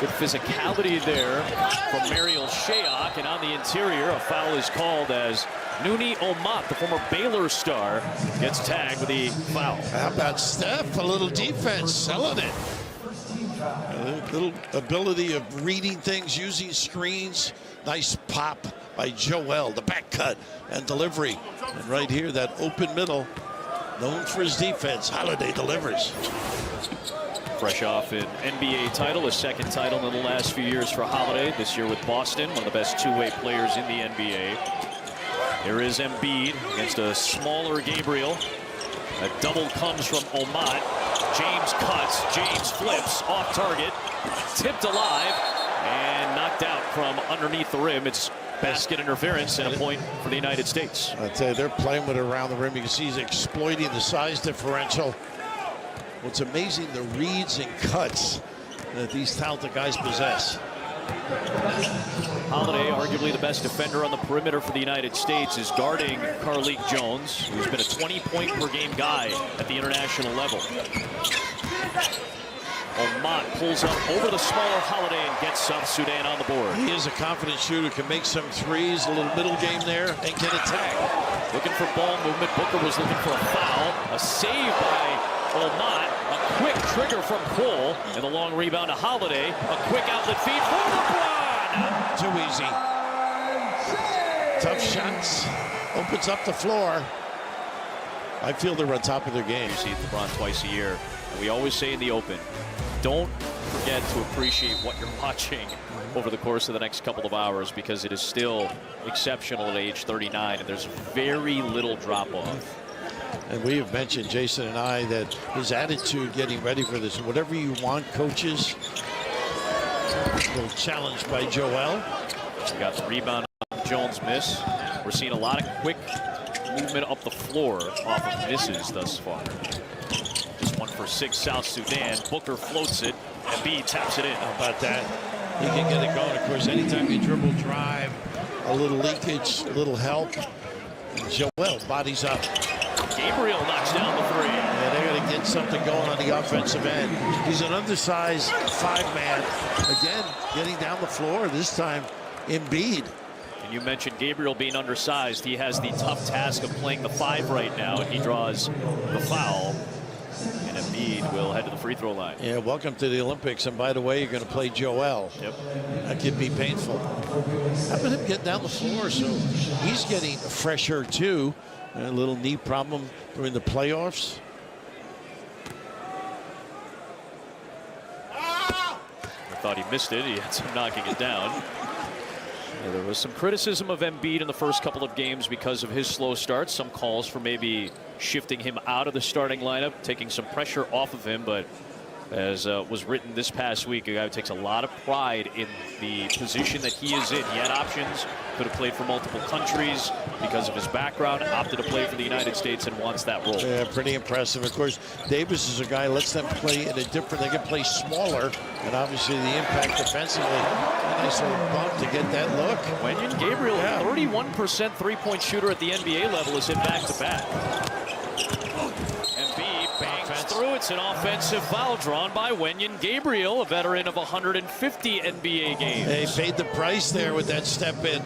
Good physicality there from Mariel Shayok. And on the interior, a foul is called as Nouni Omat, the former Baylor star, gets tagged with the foul. How about Steph? A little defense, selling it. A little ability of reading things, using screens. Nice pop by Joel, the back cut and delivery. And right here, that open middle, known for his defense. Holiday delivers. Fresh off an NBA title, a second title in the last few years for Holiday. This year with Boston, one of the best two-way players in the NBA. Here is Embiid against a smaller Gabriel. A double comes from Omat. James cuts, James flips, off target, tipped alive, and knocked out from underneath the rim. It's basket interference and a point for the United States. I tell you, they're playing with it around the rim. You can see he's exploiting the size differential. What's amazing, the reads and cuts that these talented guys possess. Holiday, arguably the best defender on the perimeter for the United States, is guarding Carlik Jones, who's been a 20-point-per-game guy at the international level. Omat pulls up over the smaller Holiday and gets South Sudan on the board. He is a confident shooter, can make some threes, a little middle game there, and get attacked. Looking for ball movement. Booker was looking for a foul. A save by Omat. A quick trigger from Cole. And the long rebound to Holiday. A quick outlet feed for LeBron. Too easy. tough shots. Opens up the floor. I feel they're on top of their game. You see LeBron twice a year. And we always say in the Open, don't forget to appreciate what you're watching over the course of the next couple of hours, because it is still exceptional at age 39, and there's very little drop-off. And we have mentioned, Jason and I, that his attitude getting ready for this, whatever you want, coaches. A little challenge by Joel. We got the rebound on Jones' miss. We're seeing a lot of quick movement up the floor off of misses thus far. Just 1 for 6, South Sudan. Booker floats it, and B taps it in. How about that? He can get it going. Of course, anytime you dribble drive, a little leakage, a little help. And Joel bodies up. Gabriel knocks down the 3. Yeah, they're going to get something going on the offensive end. He's an undersized 5-man. Again, getting down the floor, this time Embiid. And you mentioned Gabriel being undersized. He has the tough task of playing the 5 right now, and he draws the foul. And Embiid will head to the free throw line. Yeah, welcome to the Olympics. And by the way, you're going to play Joel. Yep. That could be painful. How about him getting down the floor? So he's getting fresher too. A little knee problem during the playoffs. I thought he missed it. He had some knocking it down. Yeah, there was some criticism of Embiid in the first couple of games because of his slow start. Some calls for maybe shifting him out of the starting lineup, taking some pressure off of him. But as was written this past week, a guy who takes a lot of pride in the position that he is in. He had options, could have played for multiple countries. Because of his background, opted to play for the United States and wants that role. Yeah, pretty impressive. Of course, Davis is a guy, lets them play in a different, they can play smaller, and obviously the impact defensively. A nice little bump to get that look. Wenyen Gabriel, 31% three-point shooter at the NBA level, is hit back-to-back. Embiid bangs through. It's an offensive foul drawn by Wenyen Gabriel, a veteran of 150 NBA games. They paid the price there with that step in.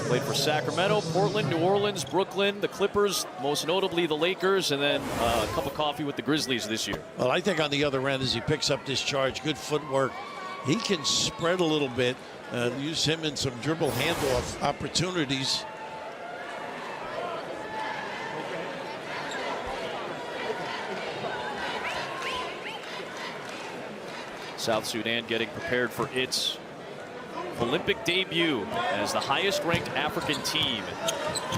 Played for Sacramento, Portland, New Orleans, Brooklyn, the Clippers, most notably the Lakers, and then a cup of coffee with the Grizzlies this year. Well, I think on the other end, as he picks up this charge, good footwork. He can spread a little bit, use him in some dribble handoff opportunities. South Sudan getting prepared for its Olympic debut as the highest ranked African team,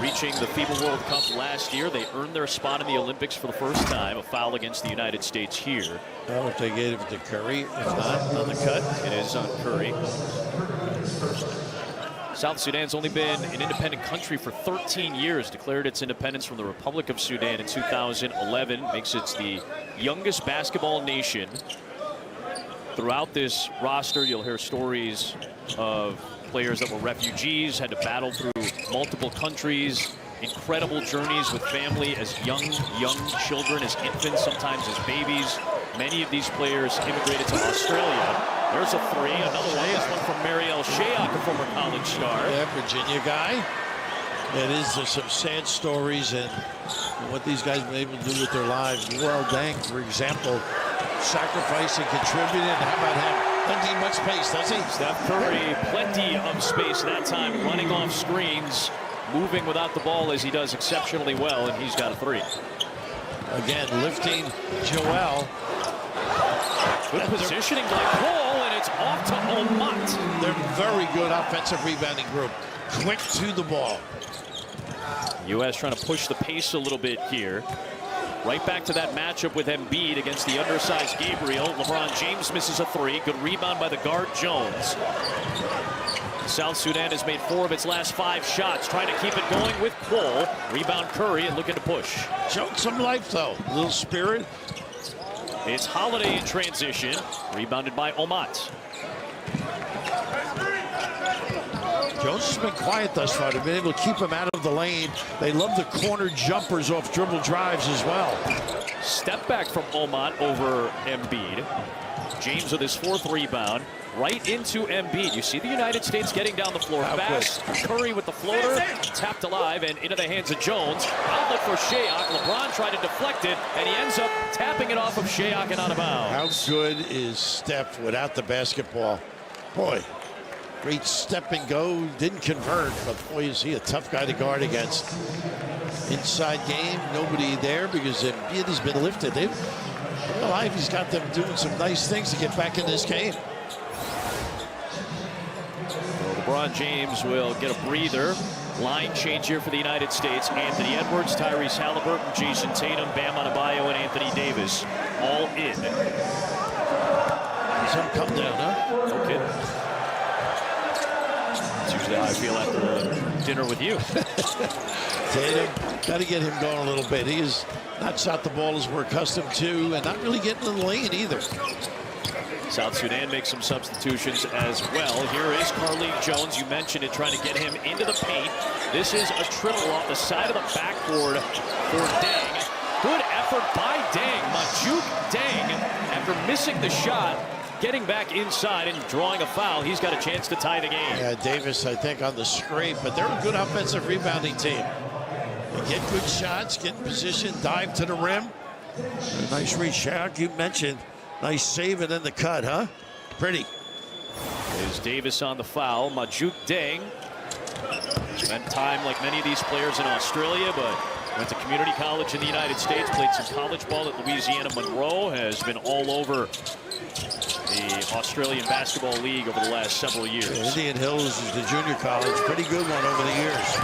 reaching the FIBA World Cup last year. They earned their spot in the Olympics for the first time. A foul against the United States here. Well, if they gave it to Curry, if not, on the cut. It is on Curry. South Sudan's only been an independent country for 13 years, declared its independence from the Republic of Sudan in 2011, makes it the youngest basketball nation. Throughout this roster, you'll hear stories of players that were refugees, had to battle through multiple countries, incredible journeys with family as young children, as infants, sometimes as babies. Many of these players immigrated to Australia. There's a 3, another one. This one from Mariel Shayok, a former college star. Yeah, Virginia guy. It is, there's some sad stories and what these guys have been able to do with their lives. World Dang, for example, sacrificing, contributing. How about him? Doesn't need much space, does he? Steph Curry, plenty of space that time, running off screens, moving without the ball as he does exceptionally well, and he's got a 3. Again, lifting Joel. Good positioning by Cole, and it's off to Omat. They're very good offensive rebounding group. Quick to the ball. U.S. trying to push the pace a little bit here. Right back to that matchup with Embiid against the undersized Gabriel. LeBron James misses a 3. Good rebound by the guard, Jones. South Sudan has made 4 of its last 5 shots, trying to keep it going with Cole. Rebound Curry and looking to push. Showed some life, though. A little spirit. It's Holiday in transition. Rebounded by Omat. Jones has been quiet thus far. They've been able to keep him out of the lane. They love the corner jumpers off dribble drives as well. Step back from Omat over Embiid. James with his 4th rebound. Right into Embiid. You see the United States getting down the floor fast. Curry with the floater. Tapped alive and into the hands of Jones. Outlet for Shayok. LeBron tried to deflect it, and he ends up tapping it off of Shayok and out of bounds. How good is Steph without the basketball? Boy. Great step and go. Didn't convert, but boy, is he a tough guy to guard against. Inside game, nobody there because Embiid has been lifted. Ivy's got them doing some nice things to get back in this game. LeBron James will get a breather. Line change here for the United States. Anthony Edwards, Tyrese Halliburton, Jason Tatum, Bam Adebayo, and Anthony Davis all in. Some come down, huh? No kidding. That's usually how I feel after dinner with you. Tatum, got to get him going a little bit. He has not shot the ball as we're accustomed to, and not really getting in the lane either. South Sudan makes some substitutions as well. Here is Carlik Jones. You mentioned it, trying to get him into the paint. This is a triple off the side of the backboard for Deng. Good effort by Deng. Majuk Deng, after missing the shot, getting back inside and drawing a foul. He's got a chance to tie the game. Yeah, Davis, I think, on the scrape, but they're a good offensive rebounding team. They get good shots, get in position, dive to the rim. A nice reach, Shaq, you mentioned. Nice save and then the cut, huh? Pretty. Is Davis on the foul. Majuk Deng spent time like many of these players in Australia, but went to community college in the United States, played some college ball at Louisiana Monroe, has been all over the Australian Basketball League over the last several years. Yeah, Indian Hills is the junior college. Pretty good one over the years.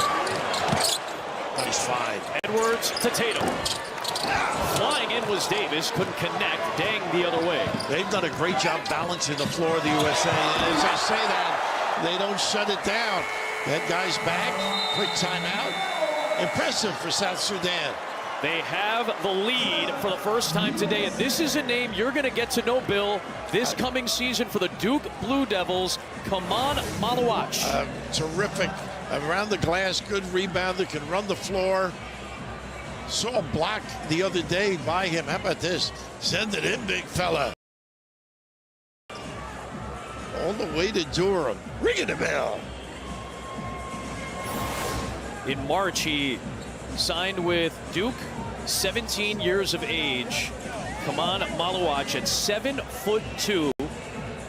Nice find. Edwards to Tatum. Flying in was Davis, couldn't connect. Deng the other way. They've done a great job balancing the floor of the USA. And as I say that, they don't shut it down. That guy's back. Quick timeout. Impressive for South Sudan. They have the lead for the first time today, and this is a name you're going to get to know, Bill, this coming season for the Duke Blue Devils. Kaman Malawach. Terrific. Around the glass, good rebounder, can run the floor. Saw a block the other day by him. How about this? Send it in, big fella. All the way to Durham. Ringing the bell. In March, he signed with Duke, 17 years of age. Kaman Malawach at 7'2".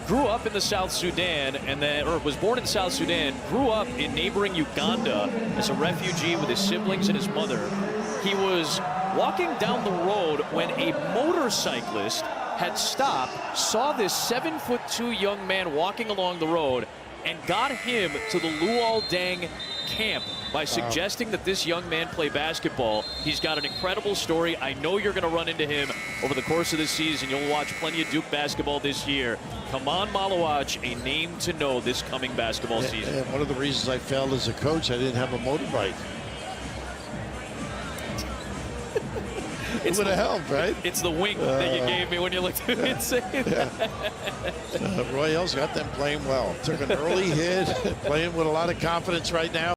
Grew up in the South Sudan, and then, or was born in South Sudan, grew up in neighboring Uganda as a refugee with his siblings and his mother. He was walking down the road when a motorcyclist had stopped, saw this 7'2" young man walking along the road, and got him to the Luol Deng camp by suggesting that this young man play basketball. He's got an incredible story. I know you're going to run into him over the course of the season. You'll watch plenty of Duke basketball this year. Kaman Malawach, a name to know this coming basketball season. And one of the reasons I failed as a coach, I didn't have a motorbike. It would have helped, right? It's the wink that you gave me when you looked at me and said Royals got them playing well. Took an early hit, playing with a lot of confidence right now.